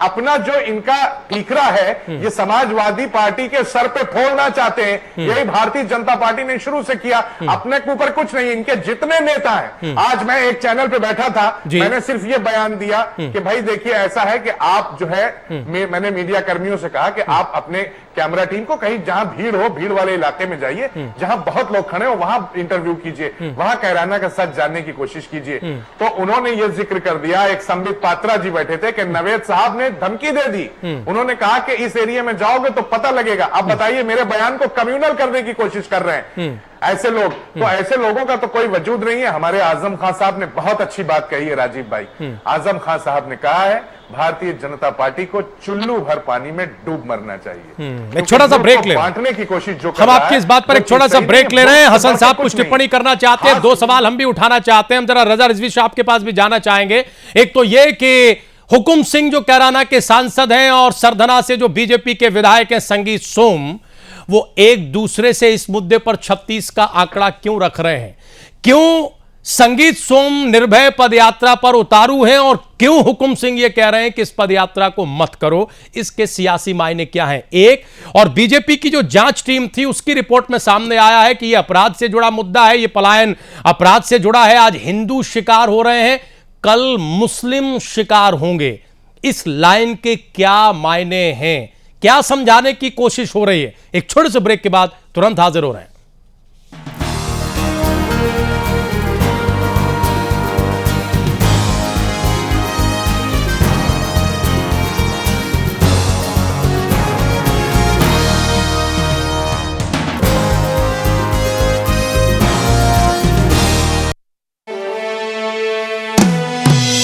अपना जो इनका टीकरा है ये समाजवादी पार्टी के सर पे फोड़ना चाहते हैं। यही भारतीय जनता पार्टी ने शुरू से किया, अपने ऊपर कुछ नहीं। इनके जितने नेता हैं, आज मैं एक चैनल पे बैठा था, मैंने सिर्फ ये बयान दिया कि भाई देखिए ऐसा है कि आप जो है, मैंने मीडिया कर्मियों से कहा कि आप अपने कैमरा टीम को कहीं जहां भीड़ हो, भीड़ वाले इलाके में जाइए, जहां बहुत लोग खड़े हो वहां इंटरव्यू कीजिए, वहां कैराना का सच जानने की कोशिश कीजिए। तो उन्होंने ये जिक्र कर दिया, एक संबित पात्रा जी बैठे थे, कि नवेद साहब ने धमकी दे दी, उन्होंने कहा कि इस एरिया में जाओगे तो पता लगेगा। अब बताइए, मेरे बयान को कम्युनल करने की कोशिश कर रहे हैं ऐसे लोग। तो ऐसे लोगों का तो कोई वजूद नहीं है। हमारे आजम खान साहब ने बहुत अच्छी बात कही है, राजीव भाई। आजम खान साहब ने कहा है भारतीय जनता पार्टी को चुल्लू भर पानी में डूब मरना चाहिए। एक छोटा सा ब्रेक ले, बांटने की कोशिश जो हम आपकी इस बात पर एक छोटा सा ब्रेक ले रहे हैं। हसन साहब कुछ टिप्पणी करना चाहते हैं, 2 सवाल हम भी उठाना चाहते हैं। हम जरा रजा रिजवी साहब के पास भी जाना चाहेंगे। एक तो ये कि हुकुम सिंह जो कैराना के सांसद हैं और सरधना से जो बीजेपी के विधायक हैं संगीत सोम, वो एक दूसरे से इस मुद्दे पर 36 का आंकड़ा क्यों रख रहे हैं? क्यों संगीत सोम निर्भय पदयात्रा पर उतारू हैं और क्यों हुकुम सिंह ये कह रहे हैं कि इस पदयात्रा को मत करो? इसके सियासी मायने क्या हैं? एक और बीजेपी की जो जांच टीम थी उसकी रिपोर्ट में सामने आया है कि यह अपराध से जुड़ा मुद्दा है, यह पलायन अपराध से जुड़ा है। आज हिंदू शिकार हो रहे हैं, कल मुस्लिम शिकार होंगे। इस लाइन के क्या मायने हैं, क्या समझाने की कोशिश हो रही है? एक छोटे से ब्रेक के बाद तुरंत हाजिर हो रहे हैं।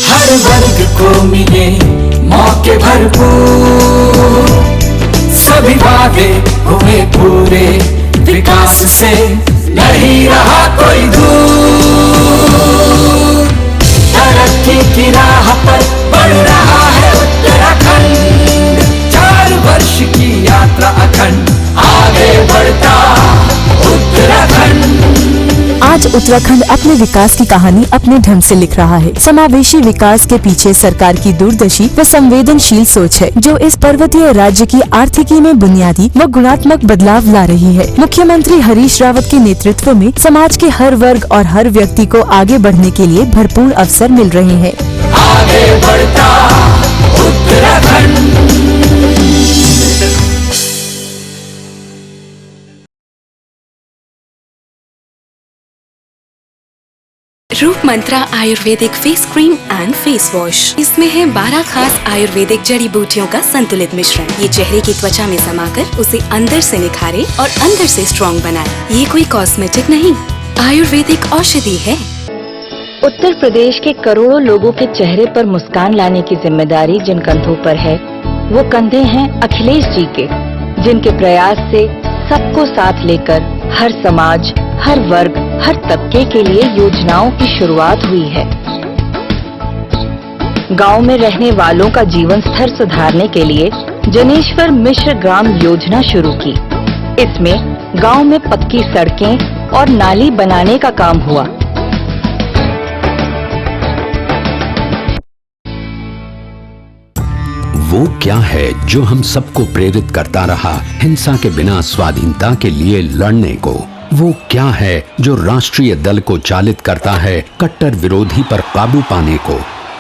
हर वर्ग को मिले मौके भरपूर, सभी वादे हुए पूरे, विकास से नहीं रहा कोई दूर। तरक्की की राह पर बढ़ रहा है उत्तराखंड, 4 वर्ष की यात्रा अखंड, आगे बढ़ता उत्तराखंड। आज उत्तराखंड अपने विकास की कहानी अपने ढंग से लिख रहा है। समावेशी विकास के पीछे सरकार की दूरदर्शी व संवेदनशील सोच है, जो इस पर्वतीय राज्य की आर्थिकी में बुनियादी व गुणात्मक बदलाव ला रही है। मुख्यमंत्री हरीश रावत के नेतृत्व में समाज के हर वर्ग और हर व्यक्ति को आगे बढ़ने के लिए भरपूर अवसर मिल रहे हैं। आगे बढ़ता Uttarakhand. Roop Mantra ayurvedic face cream and face wash. इसमें है 12 खास आयुर्वेदिक जड़ी बूटियों का संतुलित मिश्रण। ये चेहरे की त्वचा में समाकर उसे अंदर से निखारे और अंदर से स्ट्रॉन्ग बनाए। ये कोई कॉस्मेटिक नहीं, आयुर्वेदिक औषधि है। उत्तर प्रदेश के करोड़ों लोगों के चेहरे पर मुस्कान लाने की जिम्मेदारी जिन कंधों पर है, वो कंधे हैं अखिलेश जी के, जिनके प्रयास से सबको साथ लेकर हर समाज, हर वर्ग, हर तबके के लिए योजनाओं की शुरुआत हुई है। गांव में रहने वालों का जीवन स्तर सुधारने के लिए जनेश्वर मिश्र ग्राम योजना शुरू की। इसमें गांव में पक्की सड़कें और नाली बनाने का काम हुआ। वो क्या है जो हम सबको प्रेरित करता रहा हिंसा के बिना स्वाधीनता के लिए लड़ने को? वो क्या है जो राष्ट्रीय दल को चालित करता है कट्टर विरोधी पर काबू पाने को?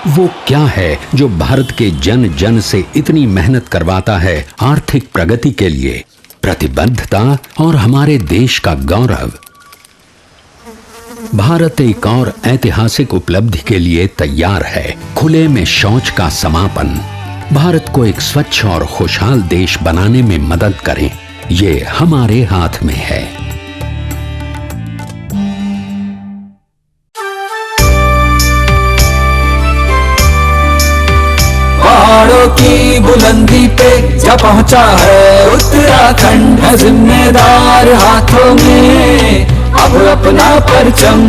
वो क्या है जो भारत के जन जन से इतनी मेहनत करवाता है आर्थिक प्रगति के लिए? प्रतिबद्धता और हमारे देश का गौरव। भारत एक और ऐतिहासिक उपलब्धि के लिए तैयार है, खुले में शौच का समापन। भारत को एक स्वच्छ और खुशहाल देश बनाने में मदद करें, ये हमारे हाथ में है। पहाड़ों की बुलंदी पे जा पहुंचा है उत्तराखंड, है जिम्मेदार हाथों में अब अपना परचम।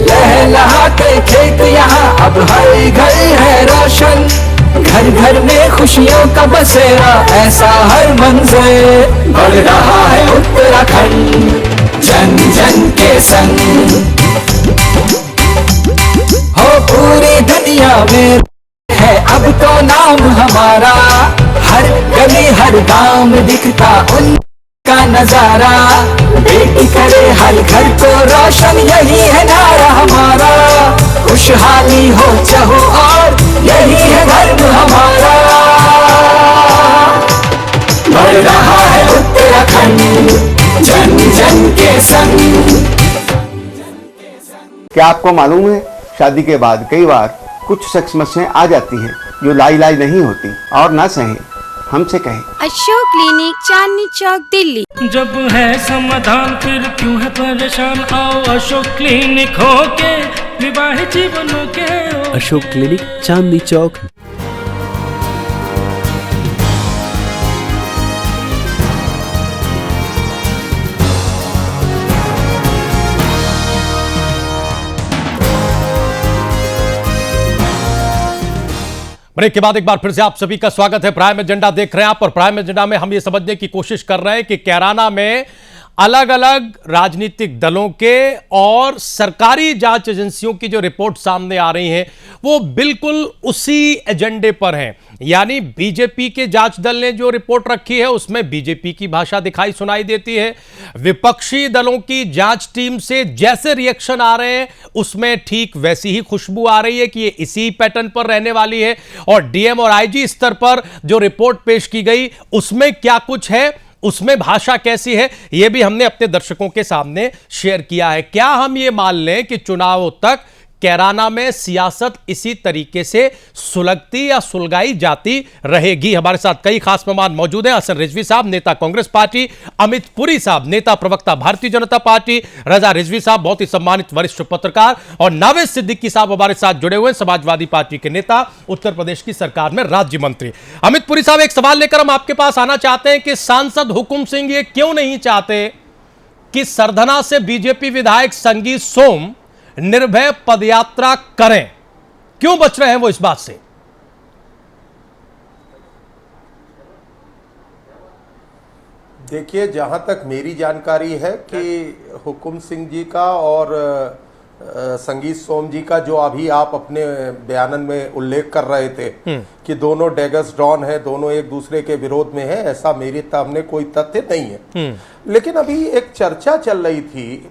लहलहाते खेत यहाँ अब हर घर है रोशन, घर घर में खुशियों का बसेरा ऐसा हर मंज़र। बढ़ रहा है उत्तराखंड जन जन के संग, हो पूरी दुनिया में है अब तो नाम हमारा। हर गली हर गांव में दिखता उनका नजारा। बेटी करे हर घर को रोशन, यही है नारा हमारा। खुशहाली हो चाहो और यही है धर्म हमारा। बढ़ रहा है उत्तराखंड जन जन के संग। क्या आपको मालूम है, शादी के बाद कई बार कुछ समस्याएं आ जाती हैं जो लाई नहीं होती, और ना सहे हमसे कहें। अशोक क्लिनिक, चांदनी चौक, दिल्ली। जब है समाधान फिर क्यों है परेशान, आओ अशोक क्लिनिक होके विवाहित जीवनों के। अशोक क्लिनिक, चांदनी चौक। ब्रेक के बाद एक बार फिर से आप सभी का स्वागत है। प्राइम एजेंडा देख रहे हैं आप, और प्राइम एजेंडा में हम ये समझने की कोशिश कर रहे हैं कि कैराना में अलग अलग राजनीतिक दलों के और सरकारी जांच एजेंसियों की जो रिपोर्ट सामने आ रही हैं वो बिल्कुल उसी एजेंडे पर हैं। यानी बीजेपी के जांच दल ने जो रिपोर्ट रखी है उसमें बीजेपी की भाषा दिखाई सुनाई देती है। विपक्षी दलों की जांच टीम से जैसे रिएक्शन आ रहे हैं उसमें ठीक वैसी ही खुशबू आ रही है कि ये इसी पैटर्न पर रहने वाली है। और डीएम और आईजी स्तर पर जो रिपोर्ट पेश की गई उसमें क्या कुछ है, उसमें भाषा कैसी है, यह भी हमने अपने दर्शकों के सामने शेयर किया है। क्या हम ये मान लें कि चुनावों तक कैराना में सियासत इसी तरीके से सुलगती या सुलगाई जाती रहेगी? हमारे साथ कई खास मेहमान मौजूद हैं। हसन रिजवी साहब, नेता कांग्रेस पार्टी, अमित पुरी साहब, नेता प्रवक्ता भारतीय जनता पार्टी, रजा रिजवी साहब, बहुत ही सम्मानित वरिष्ठ पत्रकार, और नावेद सिद्दीकी साहब हमारे साथ जुड़े हुए समाजवादी पार्टी के नेता, उत्तर प्रदेश की सरकार में राज्य मंत्री। अमित पुरी साहब, एक सवाल लेकर हम आपके पास आना चाहते हैं कि सांसद हुकुम सिंह ये क्यों नहीं चाहते कि सरधना से बीजेपी विधायक संगीत सोम निर्भय पदयात्रा करें? क्यों बच रहे हैं वो इस बात से? देखिए, जहां तक मेरी जानकारी है कि हुकुम सिंह जी का और संगीत सोम जी का जो अभी आप अपने बयान में उल्लेख कर रहे थे कि दोनों डेगस डॉन है, दोनों एक दूसरे के विरोध में है, ऐसा मेरे सामने कोई तथ्य नहीं है। लेकिन अभी एक चर्चा चल रही थी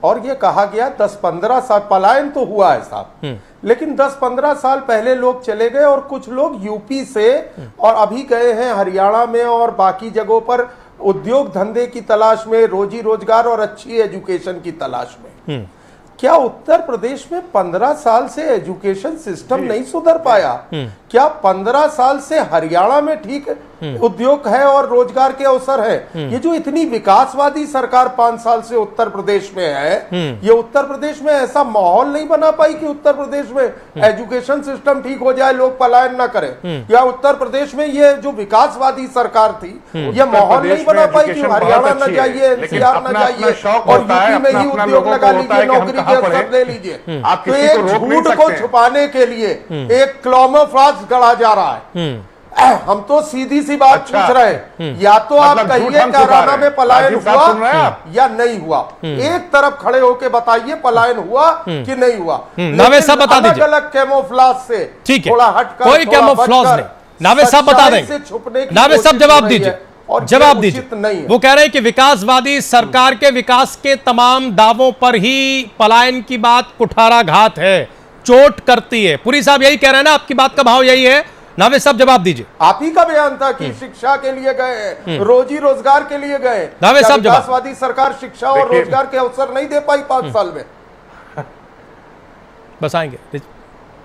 और ये कहा गया 10-15 साल पलायन तो हुआ है साहब, लेकिन 10-15 साल पहले लोग चले गए और कुछ लोग यूपी से और अभी गए हैं हरियाणा में और बाकी जगहों पर उद्योग धंधे की तलाश में, रोजी रोजगार और अच्छी एजुकेशन की तलाश में। क्या उत्तर प्रदेश में 15 साल से एजुकेशन सिस्टम नहीं सुधर पाया? क्या 15 साल से हरियाणा में ठीक उद्योग है और रोजगार के अवसर है? ये जो इतनी विकासवादी सरकार 5 साल से उत्तर प्रदेश में है, ये उत्तर प्रदेश में ऐसा माहौल नहीं बना पाई कि उत्तर प्रदेश में एजुकेशन सिस्टम ठीक हो जाए, लोग पलायन ना करें? या उत्तर प्रदेश में ये जो विकासवादी सरकार थी, ये माहौल नहीं बना पाई कि हरियाणा न जाइए, एनसीआर न जाइए और यूपी में ही उद्योग लगा लीजिए, नौकरी के अवसर ले लीजिए? तो एक झूठ को छुपाने के लिए एक क्लोमोफ्राज गढ़ा जा रहा है। हम तो सीधी सी बात पूछ रहे हैं, या तो आप कहिए कैराना में पलायन हुआ या नहीं हुआ। एक तरफ खड़े होके बताइए पलायन हुआ कि नहीं हुआ। नावे साहब बता दीजिए। अलग अलग कैमोफ्लेज से ठीक है, थोड़ा हटकर, कोई कैमोफ्लेज नहीं। नावे साहब बता देंगे। नावे साहब जवाब दीजिए, जवाब दीजिए। वो कह रहे हैं कि विकासवादी सरकार के विकास के तमाम दावों पर ही पलायन की बात कुठाराघात है, चोट करती है। पुरी साहब यही कह रहे हैं ना, आपकी बात का भाव यही है? नावे साहब जवाब दीजिए। आप ही का बयान था कि शिक्षा के लिए गए, रोजी रोजगार के लिए गए। नावे साहब जवाब। विकासवादी सरकार शिक्षा और रोजगार के अवसर नहीं दे पाई 5 साल में। बस आएंगे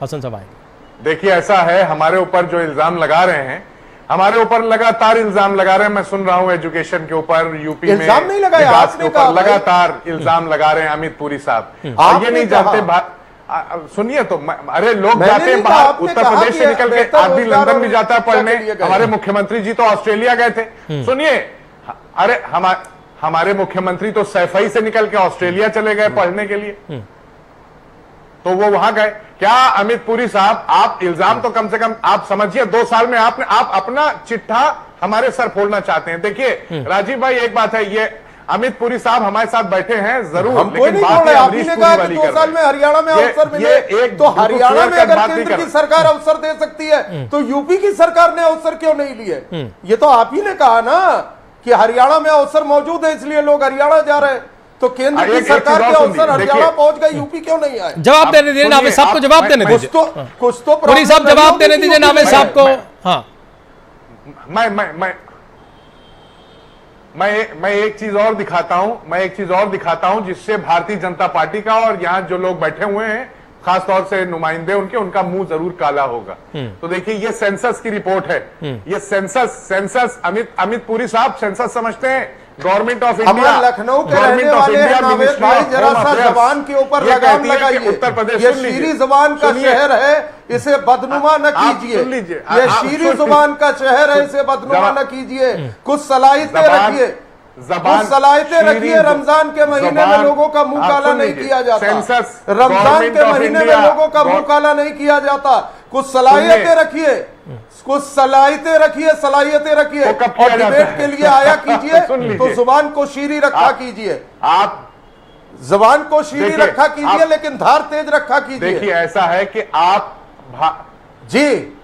हसन साहब आएंगे। देखिए ऐसा है, हमारे ऊपर जो इल्जाम लगा रहे हैं, हमारे ऊपर लगातार इल्जाम लगा रहे हैं। मैं सुन रहा हूं एजुकेशन के ऊपर, यूपी में इल्जाम नहीं लगाया, आपने कहा लगातार इल्जाम लगा रहे हैं अमित पुरी साहब। और ये नहीं जानते, सुनिए तो, अरे लोग जाते हैं बाहर, उत्तर प्रदेश से निकल के आदमी लंदन भी जाता है पढ़ने। हमारे मुख्यमंत्री जी तो ऑस्ट्रेलिया गए थे। सुनिए, अरे हमारे मुख्यमंत्री तो सैफई से निकल के ऑस्ट्रेलिया चले गए पढ़ने के लिए, तो वो वहां गए। क्या अमित पुरी साहब, आप इल्जाम तो कम से कम आप समझिए, 2 साल में आप अपना चिट्ठा हमारे सर फोड़ना चाहते हैं। देखिए राजीव भाई, एक बात है, ये अमित पुरी साहब हमारे साथ बैठे हैं जरूर, लेकिन बात है अमरीश पुरी वाली। 2 साल में हरियाणा में अवसर मिले, तो हरियाणा में अगर केंद्र की सरकार अवसर दे सकती है तो यूपी की सरकार ने अवसर क्यों नहीं लिए? ये तो आप ही ने कहा ना कि हरियाणा में अवसर मौजूद है इसलिए लोग हरियाणा जा रहे हैं, तो केंद्र की सरकार के अवसर हरियाणा पहुंच गए, यूपी क्यों नहीं आए? जवाब देने दीजिए नावे साहब को, जवाब देने दीजिए। कुछ तो पुरी साहब जवाब देने दीजिए नावे साहब को। हाँ, मैं एक चीज और दिखाता हूं, जिससे भारतीय जनता पार्टी का और यहां जो लोग बैठे हुए हैं, खासतौर से नुमाइंदे उनका मुंह जरूर काला होगा। तो देखिए, ये सेंसस की रिपोर्ट है। ये सेंसस अमित पुरी साहब सेंसस समझते हैं? गवर्नमेंट ऑफ इंडिया, लखनऊ के रहने वाले हैं नावेद भाई, जरा सा जबान के ऊपर लगाम लगाइए। उत्तर प्रदेश ये शीरी जुबान का शहर है, इसे बदनुमा न कीजिए। ये शीरी जुबान का शहर है, इसे बदनुमा न कीजिए। कुछ सलाहितें रखिए, रमजान के महीने में लोगों का मुंह काला नहीं किया जाता। रमजान के महीने में लोगों का मुंह काला नहीं किया जाता। कुछ सलाहियतें रखिए और डिबेट के लिए आया कीजिए, तो जुबान को शीरी रखा कीजिए। आप जुबान को शीरी रखा कीजिए, लेकिन धार तेज रखा कीजिए। देखिए ऐसा है कि आप जी,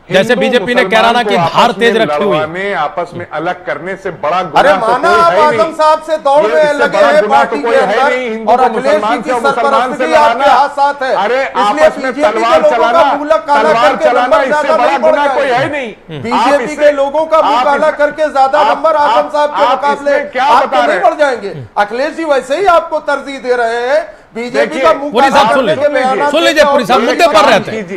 जैसे बीजेपी ने कैराना की धार तेज रखी हुई है, आपस में अलग करने से बड़ा गुनाह। अरे माना आप आजम साहब से दौड़ में लगे हैं पार्टी के अंदर, और अखिलेश जी की सरपरस्ती आपके हाथ साथ है। अरे आपस में तलवार चलाना इससे बड़ा गुनाह कोई है नहीं। बीजेपी के लोगों का मुंह काला करके ज्यादा नंबर आजम साहब के मुकाबले आपके नहीं बढ़ जाएंगे। अखिलेश जी वैसे ही आपको तरजीह दे रहे हैं। बीजेपी का पुरी साहब सुन लीजिए, पुरी साहब मुद्दे पर रहते हैं।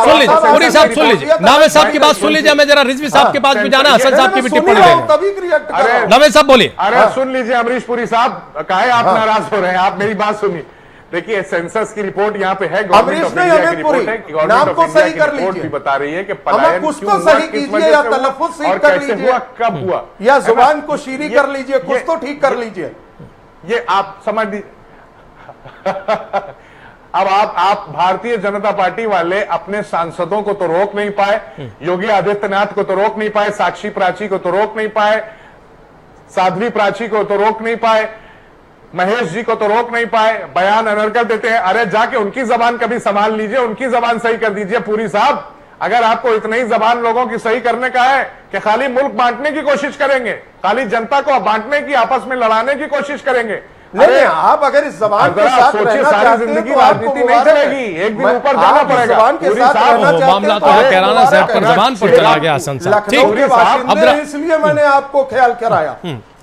सुन लीजिए पुरी साहब, सुन लीजिए नावे साहब की बात सुन लीजिए। मैं जरा रिजवी साहब के पास भी जाना, हसन साहब की भी टिप्पणी लेंगे। नावे साहब बोलिए। अरे सुन लीजिए अमरीश पुरी साहब, काहे आप नाराज हो रहे हैं? आप मेरी बात सुनिए। देखिए सेंसस की रिपोर्ट यहाँ पे है, गवर्नमेंट ऑफ इंडिया की रिपोर्ट है, गवर्नमेंट ऑफ इंडिया की रिपोर्ट भी बता रही है कि पलायन कुछ तो सही कीजिए या तलफ्फुज़ सही कर लीजिए, कब हुआ, या जुबान को शीरी कर लीजिए, कुछ तो ठीक कर लीजिए। ये आप समझ लीजिए। अब आप भारतीय जनता पार्टी वाले अपने सांसदों को तो रोक नहीं पाए, योगी आदित्यनाथ को तो रोक नहीं पाए, साक्षी प्राची को तो रोक नहीं पाए, साध्वी प्राची को तो रोक नहीं पाए, महेश जी को तो रोक नहीं पाए, बयान अनर्गल देते हैं। अरे जाके उनकी जबान कभी संभाल लीजिए, उनकी जबान सही कर दीजिए। पुरी साहब, अगर आपको इतनी ही जबान लोगों की सही करने का है कि खाली मुल्क बांटने की कोशिश करेंगे, खाली जनता को बांटने की, आपस में लड़ाने की कोशिश करेंगे। नहीं, आप अगर इस जबान के साथ रहना चाहते हैं तो राजनीति नहीं चलेगी, एक दिन ऊपर जाना पड़ेगा। जबान के साथ रहना चाहते मामला तो है कैराना साहब पर जबान पर चला गया हसन साहब। लखनऊ के बाशिंदे हैं, इसलिए मैंने आपको ख्याल कराया।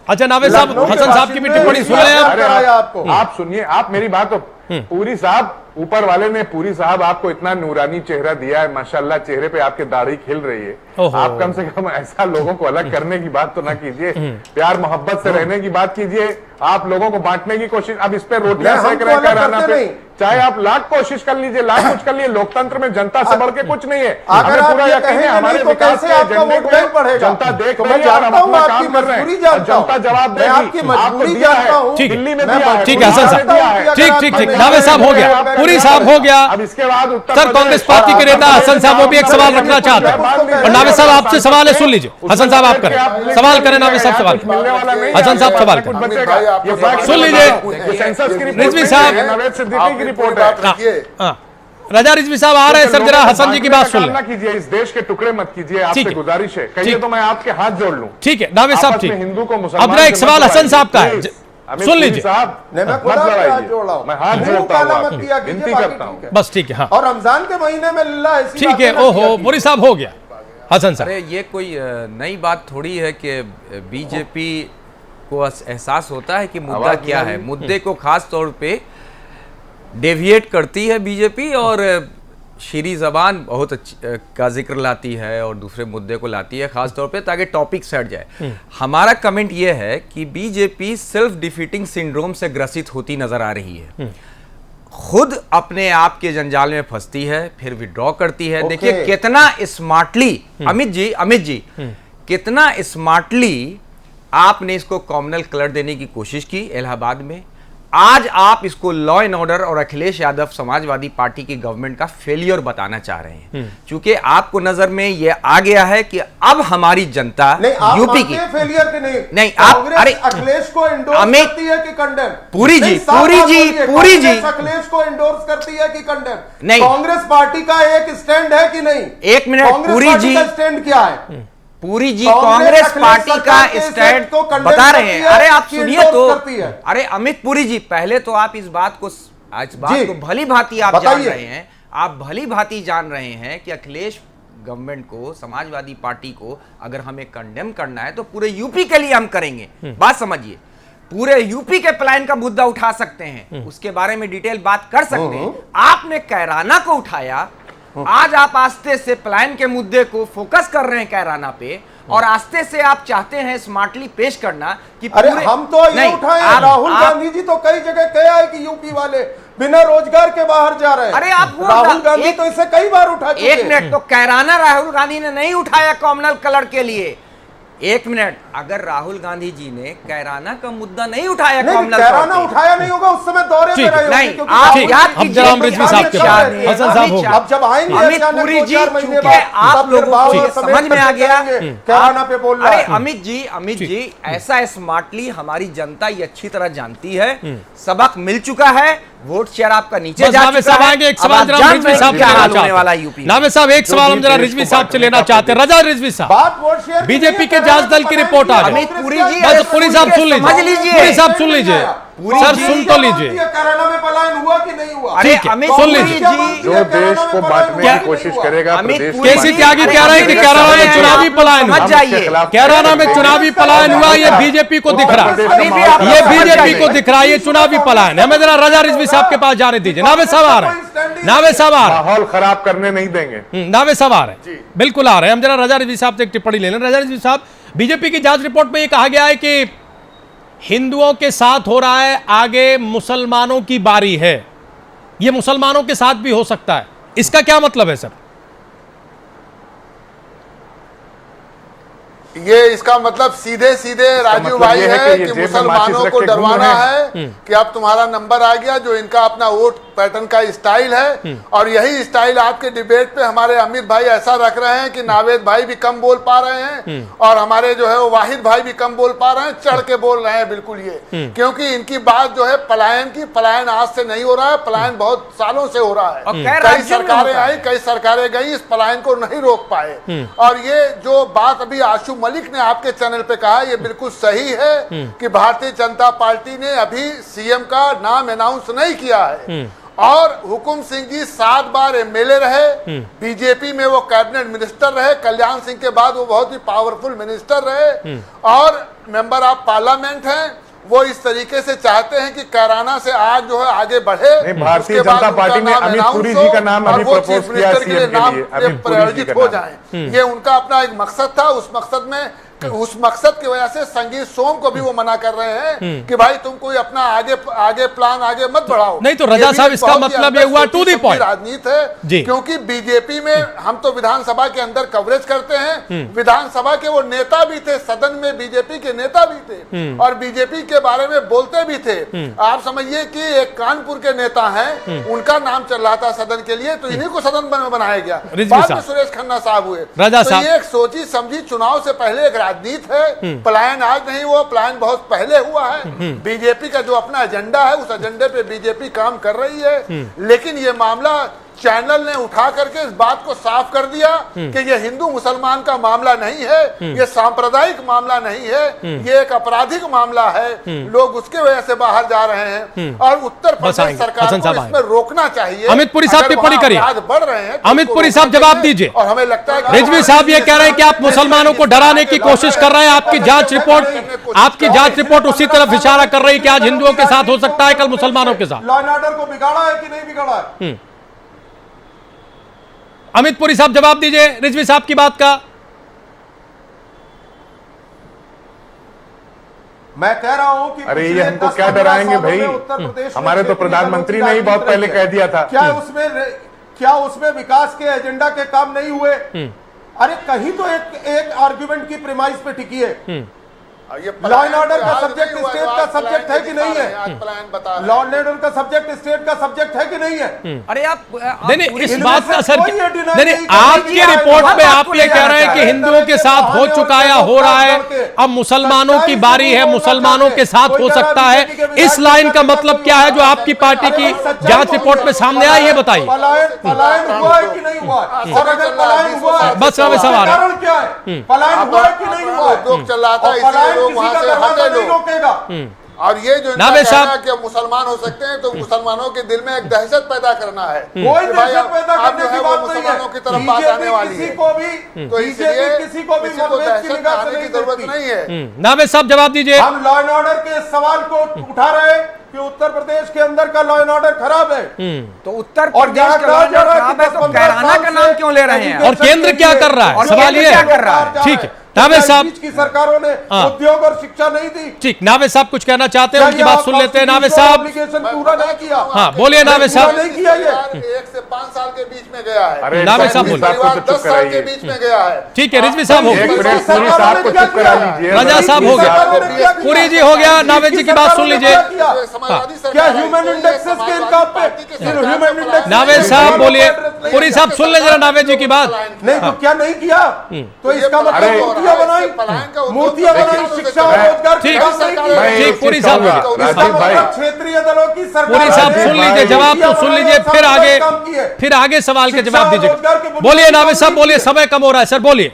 अच्छा नावेद साहब, हसन साहब की भी टिप्पणी सुन रहे हैं आपको। आप सुनिए, आप मेरी बात तो पूरी साहब, ऊपर वाले ने पूरी साहब आपको इतना नूरानी चेहरा दिया है, माशाल्लाह, चेहरे पे आपके दाढ़ी खिल रही है। आप कम से कम ऐसा लोगों को अलग करने की बात तो ना कीजिए, प्यार मोहब्बत से रहने की बात कीजिए। आप लोगों को बांटने की कोशिश, अब इस पे रोटियां सेक रहे कैराना पे, चाहे आप लाख कोशिश कर लीजिए, लाख कुछ कर लीजिए, लोकतंत्र में जनता से बढ़ के कुछ नहीं है। हमें पूरा यकीन है हमारे विकास के एजेंडे को जनता देख रही है और हम अपना काम कर रहे हैं, जनता जवाब देगी। आपको दिया है, दिल्ली में दिया है, ठीक है हसन साहब, ठीक, नावेद साहब हो गया, पूरी साहब हो गया। अब इसके बाद सर कांग्रेस पार्टी के नेता हसन साहब वो भी एक सवाल रखना चाहते हैं, और नावेद साहब आपसे सवाल है, सुन लीजिए। हसन साहब आप करें सवाल, करें नावेद साहब सवाल, हसन साहब सवाल करें, सुन लीजिए। रिजवी साहब, नवेद सिद्दीकी की रिपोर्ट है। रजा रिजवी साहब आ रहे हैं सर, जरा हसन जी की बात सुन लें। कीजिए, इस देश के टुकड़े मत कीजिए, आपसे गुजारिश है, कहिए तो मैं आपके हाथ जोड़ लूं। ठीक है नावेद साहब, ठीक। हिंदू को मुसलमान, अब एक सवाल हसन साहब का है, सुन लीजिए साहब, मैं हाथ जोड़ता हूं, विनती करता हूं, बस ठीक है। हाँ, और रमजान के महीने में ठीक है। ओहो पूरी साहब हो गया। हसन साहब, अरे ये कोई नई बात थोड़ी है कि बीजेपी को एहसास होता है कि मुद्दा क्या है। मुद्दे को खास तौर पे डेविएट करती है बीजेपी, और शीरी जबान बहुत का जिक्र लाती है और दूसरे मुद्दे को लाती है खास तौर पे, ताकि टॉपिक सेट जाए। हमारा कमेंट ये है कि बीजेपी सेल्फ डिफीटिंग सिंड्रोम से ग्रसित होती नजर आ रही है, खुद अपने आप के जंजाल में फंसती है, फिर विड्रॉ करती है। देखिए कितना स्मार्टली अमित जी कितना स्मार्टली आपने इसको कॉमनल कलर देने की कोशिश की इलाहाबाद में। आज आप इसको लॉ एंड ऑर्डर और अखिलेश यादव समाजवादी पार्टी की गवर्नमेंट का फेलियर बताना चाह रहे हैं, क्योंकि आपको नजर में ये आ गया है कि अब हमारी जनता यूपी की फेलियर की नहीं आप, अरे अखिलेश को इंडोर्स करती है कि कंडेम? पूरी जी अखिलेश को इंडोर्स करती है कि कंडेम? नहीं, कांग्रेस पार्टी का एक स्टैंड है कि नहीं? एक मिनट, पूरी जी स्टैंड क्या है? पूरी जी कांग्रेस पार्टी का स्टैंड बता रहे हैं। अरे आप सुनिए तो, अरे अमित पुरी जी, पहले तो आप इस बात को भली भांति आप जान रहे हैं, आप भली भांति जान रहे हैं कि अखिलेश गवर्नमेंट को, समाजवादी पार्टी को अगर हमें कंडेम करना है तो पूरे यूपी के लिए हम करेंगे। बात समझिए, पूरे यूपी के प्लान का मुद्दा उठा सकते हैं, उसके बारे में डिटेल बात कर सकते हैं। आपने कैराना को उठाया, आज आप आस्ते से प्लान के मुद्दे को फोकस कर रहे हैं कैराना पे, और आस्ते से आप चाहते हैं स्मार्टली पेश करना कि अरे हम तो ये उठाए, राहुल गांधी जी तो कई जगह कहा है कि यूपी वाले बिना रोजगार के बाहर जा रहे हैं। अरे आप राहुल गांधी तो इसे कई बार उठा चुके हैं। एक मिनट, तो कैराना राहुल गांधी ने नहीं उठाया कॉमनल कलर के लिए। एक मिनट, अगर राहुल गांधी जी ने कैराना का मुद्दा नहीं उठाया, कैराना उठाया नहीं होगा, उस समय दौरे पे रहे नहीं, आप याद कीजिए, अब जब आएंगे आप लोगों को समझ में आ गया कैराना पे बोल रहा है। अमित जी ऐसा स्मार्टली हमारी जनता ये अच्छी तरह जानती है, सबक मिल चुका है, वोट शेयर आपका नीचे जा चुका है। एक सवाल जरा रिजवी साहब से लेना चाहते हैं। नावेद साहब एक सवाल हम जरा रिजवी साहब से लेना चाहते हैं। रजा रिजवी साहब, बीजेपी के जांच दल की रिपोर्ट आ गई, बस पुरी साहब सुन लीजिए, पुरी साहब सुन लीजिए, सर सुन तो लीजिए। कैराना में पलायन हुआ कि नहीं हुआ? अरे अमित सुन लीजिए, जो देश को बांटने की कोशिश करेगा, केसी त्यागी कह रहे हैं कि कैराना में चुनावी पलायन हुआ, कैराना में चुनावी पलायन हुआ, ये बीजेपी को दिख रहा है, ये बीजेपी को दिख रहा है, ये चुनावी पलायन है। हमें जरा रजा रिजवी साहब के पास जाने दीजिए। नावेद साहब आ रहे हैं, नावेद साहब आ रहे हैं, माहौल खराब करने नहीं देंगे। नावेद साहब आ रहे हैं, बिल्कुल आ रहे हैं। हम जरा रजा रिजवी साहब से एक टिप्पणी ले लें। रजा रिजवी साहब, बीजेपी की जांच रिपोर्ट में ये कहा गया है कि हिंदुओं के साथ हो रहा है, आगे मुसलमानों की बारी है, यह मुसलमानों के साथ भी हो सकता है, इसका क्या मतलब है सर? ये इसका मतलब सीधे सीधे राजू भाई है कि मुसलमानों को डरवाना है कि अब तुम्हारा नंबर आ गया, जो इनका अपना वोट पैटर्न का स्टाइल है और यही स्टाइल आपके डिबेट पे हमारे अमित भाई ऐसा रख रहे हैं कि नावेद भाई भी कम बोल पा रहे हैं और हमारे जो है वो वाहिद भाई भी कम बोल पा रहे हैं, चढ़ के बोल रहे हैं बिल्कुल ये, क्योंकि इनकी बात जो है पलायन आज से नहीं हो रहा है, पलायन बहुत सालों से हो रहा है। कई सरकारें आई, कई सरकारें गई, इस पलायन को नहीं रोक पाए। और ये जो बात अभी आशु मलिक ने आपके चैनल पे कहा, ये बिल्कुल सही है कि भारतीय जनता पार्टी ने अभी सीएम का नाम अनाउंस नहीं किया है। और हुकुम सिंह जी 7 बार एमएलए रहे, बीजेपी में वो कैबिनेट मिनिस्टर रहे, कल्याण सिंह के बाद वो बहुत ही पावरफुल मिनिस्टर रहे और मेंबर ऑफ पार्लियामेंट हैं। वो इस तरीके से चाहते हैं कि कैराना से आज जो है आगे बढ़े। भारतीय जनता पार्टी ने अमित पुरी जी का नाम अभी प्रपोज किया सीएम के लिए, प्रायोजित हो जाए, ये उनका अपना एक मकसद था। उस मकसद की वजह से संगीत सोम को भी वो मना कर रहे हैं कि भाई तुम कोई अपना आगे प्लान आगे मत बढ़ाओ। नहीं तो रजा साहब, इसका मतलब ये हुआ टू द पॉइंट राजनीति है, क्योंकि बीजेपी में हम तो विधानसभा के अंदर कवरेज करते हैं, विधानसभा के वो नेता भी थे, सदन में बीजेपी के नेता भी थे और बीजेपी के बारे में बोलते भी थे। आप समझिए कि एक कानपुर के नेता हैं, उनका नाम चल रहा था सदन के लिए, तो इन्हीं को सदन बनाया गया। बाद में सुरेश खन्ना साहब हुए। तो ये एक सोची समझी चुनाव से पहले एक राजनीति है। पलायन आज नहीं हुआ, पलायन बहुत पहले हुआ है। बीजेपी का जो अपना एजेंडा है, उस एजेंडे पे बीजेपी काम कर रही है। लेकिन ये मामला चैनल ने उठा करके इस बात को साफ कर दिया कि ये हिंदू मुसलमान का मामला नहीं है, ये सांप्रदायिक मामला नहीं है, ये एक आपराधिक मामला है। लोग उसके वजह से बाहर जा रहे हैं और उत्तर प्रदेश सरकार को इसमें रोकना चाहिए। अमित पुरी साहब टिप्पणी करिए, बढ़ रहे हैं। अमित पुरी साहब जवाब दीजिए। और हमें लगता है रिजवी साहब ये कह रहे हैं कि आप मुसलमानों को डराने की कोशिश कर रहे हैं। आपकी जांच रिपोर्ट उसी तरफ इशारा कर रही है कि आज हिंदुओं के साथ हो सकता है, कल मुसलमानों के साथ। लॉ एंड ऑर्डर को बिगाड़ा है कि नहीं बिगाड़ा है? अमित पुरी साहब जवाब दीजिए रिजवी साहब की बात का। मैं कह रहा हूं कि अरे ये हमको क्या डराएंगे भाई, हमारे तो प्रधानमंत्री ने ही बहुत पहले कह दिया था। क्या उसमें विकास के एजेंडा के काम नहीं हुए? अरे कहीं तो एक आर्गुमेंट की प्रेमाइस पे टिकी है। लॉ एंड ऑर्डर का सब्जेक्ट स्टेट का सब्जेक्ट है कि नहीं है? लॉ एंड ऑर्डर का सब्जेक्ट स्टेट का सब्जेक्ट है कि नहीं है? अरे आप नहीं, इस बात का असर नहीं, आपकी रिपोर्ट में आप ये कह रहे हैं कि हिंदुओं के साथ हो चुका है, हो रहा है, अब मुसलमानों की बारी है, मुसलमानों के साथ हो सकता है। इस लाइन का मतलब क्या है जो आपकी पार्टी की जांच रिपोर्ट में सामने आया, ये बताइए। पलायन हुआ है कि नहीं हुआ? और अगर पलायन हुआ है, बस हमें सवाल है, कारण क्या है? पलायन हुआ है कि नहीं हुआ? चल रहा था, वहां से हटे लोग। और ये जो कि मुसलमान हो सकते हैं, तो मुसलमानों के दिल में एक दहशत पैदा करना है। कोई दहशत पैदा करने की बात नहीं है। मुसलमानों की तरफ बात आने वाली है, तो इसलिए किसी को भी दहशत आने की जरूरत नहीं है। नावेद साहब जवाब दीजिए। हम लॉ एंड ऑर्डर के सवाल को उठा रहे हैं कि उत्तर प्रदेश के अंदर का लॉ एंड ऑर्डर खराब है, तो उत्तर प्रदेश का लॉ एंड ऑर्डर खराब है, तो कैराना का नाम क्यों ले रहे हैं? और केंद्र क्या कर रहा है? सवाल ये है। ठीक है, नावेद साहब की सरकारों ने उद्योग और शिक्षा नहीं दी। ठीक, नावेद साहब कुछ कहना चाहते हैं, उनकी बात सुन लेते हैं। नावेद साहब पूरा नहीं किया। हाँ बोलिए नावेद साहब। नहीं किया ये 1 से 5 साल के बीच में गया है। नावेद साहब बोलिए। 10 साल के बीच में गया है। ठीक है, रिजवी साहब हो गया, रजा साहब हो गया, पुरी जी हो गया, नावेद जी की बात सुन लीजिए। क्या ह्यूमन इंडेक्सेस के इनका ह्यूमन इंडेक्स? नावेद साहब बोलिए, पुरी साहब सुन ले जरा नावेद जी की बात। नहीं तो क्या नहीं किया? तो इसका मतलब मूर्तियां बनाई, शिक्षा और रोजगार। ठीक, पुरी साहब क्षेत्रीय दलों की सरकार। पुरी साहब सुन लीजिए, जवाब तो सुन लीजिए, फिर आगे सवाल के जवाब दीजिए। बोलिए नावेद साहब बोलिए, समय कम हो रहा है सर, बोलिए।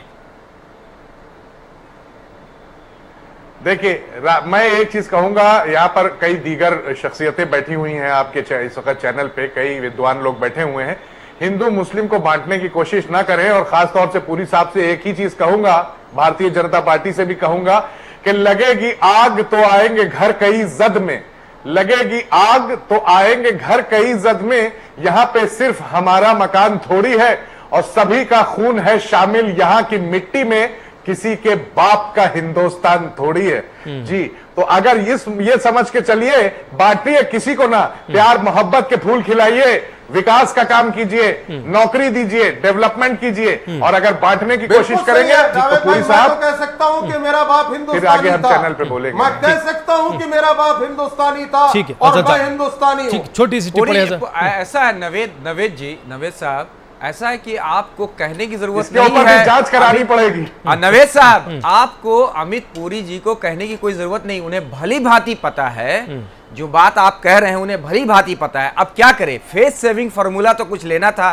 देखिए, मैं एक चीज कहूंगा, यहाँ पर कई दीगर शख्सियतें बैठी हुई हैं आपके इस वक्त चैनल पे, कई विद्वान लोग बैठे हुए हैं। हिंदू मुस्लिम को बांटने की कोशिश ना करें। और खासतौर से पुरी साहब से एक ही चीज कहूंगा, भारतीय जनता पार्टी से भी कहूंगा कि लगेगी आग तो आएंगे घर कई जद में, लगेगी आग तो आएंगे घर कई जद में। यहां पे सिर्फ हमारा मकान थोड़ी है और सभी का खून है शामिल यहां की मिट्टी में, किसी के बाप का हिंदुस्तान थोड़ी है जी। तो अगर ये समझ के चलिए, बांटिए किसी को ना, प्यार मोहब्बत के फूल खिलाइए, विकास का काम कीजिए, नौकरी दीजिए, डेवलपमेंट कीजिए, और अगर बांटने की कोशिश करेंगे तो पूरी साहब कह सकता हूं कि मेरा बाप हिंदुस्तानी फिर आगे हम चैनल पे बोलेंगे। मैं कह सकता हूं कि मेरा बाप हिंदुस्तानी था ठीक है, और मैं हिंदुस्तानी हूं। छोटी सी टिप्पणी ऐसा है नवेद साहब, ऐसा है कि आपको कहने की जरूरत इसके नहीं ऊपर है, भी जांच करानी पड़ेगी। नवेद साहब, आपको अमित पुरी जी को कहने की कोई जरूरत नहीं, उन्हें भली भांति पता है जो बात आप कह रहे हैं, उन्हें भली भांति पता है। अब क्या करे, फेस सेविंग फार्मूला तो कुछ लेना था,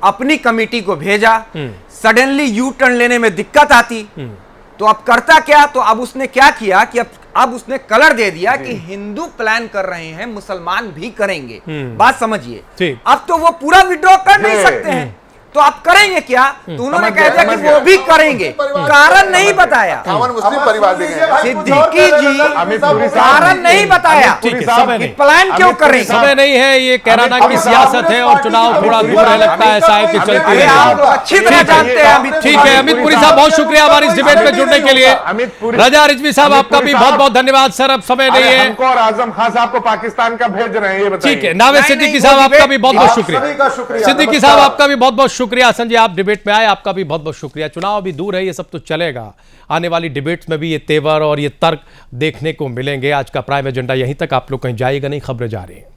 अपनी कमेटी को भेजा, सडनली यू टर्न लेने में दिक्कत आती, तो अब करता क्या, तो अब उसने क्या किया कि अब उसने कलर दे दिया कि हिंदू प्लान कर रहे हैं, मुसलमान भी करेंगे। बात समझिए, अब तो वो पूरा विड्रॉ कर नहीं सकते हैं, तो आप करेंगे क्या, तो उन्होंने कह दिया कि वो भी करेंगे, कारण नहीं बताया। मुस्लिम परिवार सिद्दीकी जी कारण नहीं बताया कि प्लान क्यों करें। समय नहीं है, ये कैराना की सियासत है और चुनाव थोड़ा दूर है, लगता है ऐसा है कि चलती है। आप अच्छी तरह जानते हैं। ठीक है, अमित पुरी साहब बहुत शुक्रिया हमारी इस डिबेट में जुड़ने के लिए। रजा रिजवी साहब आपका भी बहुत बहुत धन्यवाद। सर अब समय नहीं है, हमको और आजम खान साहब को पाकिस्तान का भेज रहे हैं, ये बताइए। ठीक है, नावेद सिद्दीकी साहब आपका भी बहुत बहुत शुक्रिया। सिद्दीकी साहब आपका भी बहुत बहुत शुक्रिया। संजय आप डिबेट में आए, आपका भी बहुत बहुत शुक्रिया। चुनाव अभी दूर है, ये सब तो चलेगा, आने वाली डिबेट्स में भी ये तेवर और ये तर्क देखने को मिलेंगे। आज का प्राइम एजेंडा यहीं तक, आप लोग कहीं जाइएगा नहीं, खबरें जा रही हैं।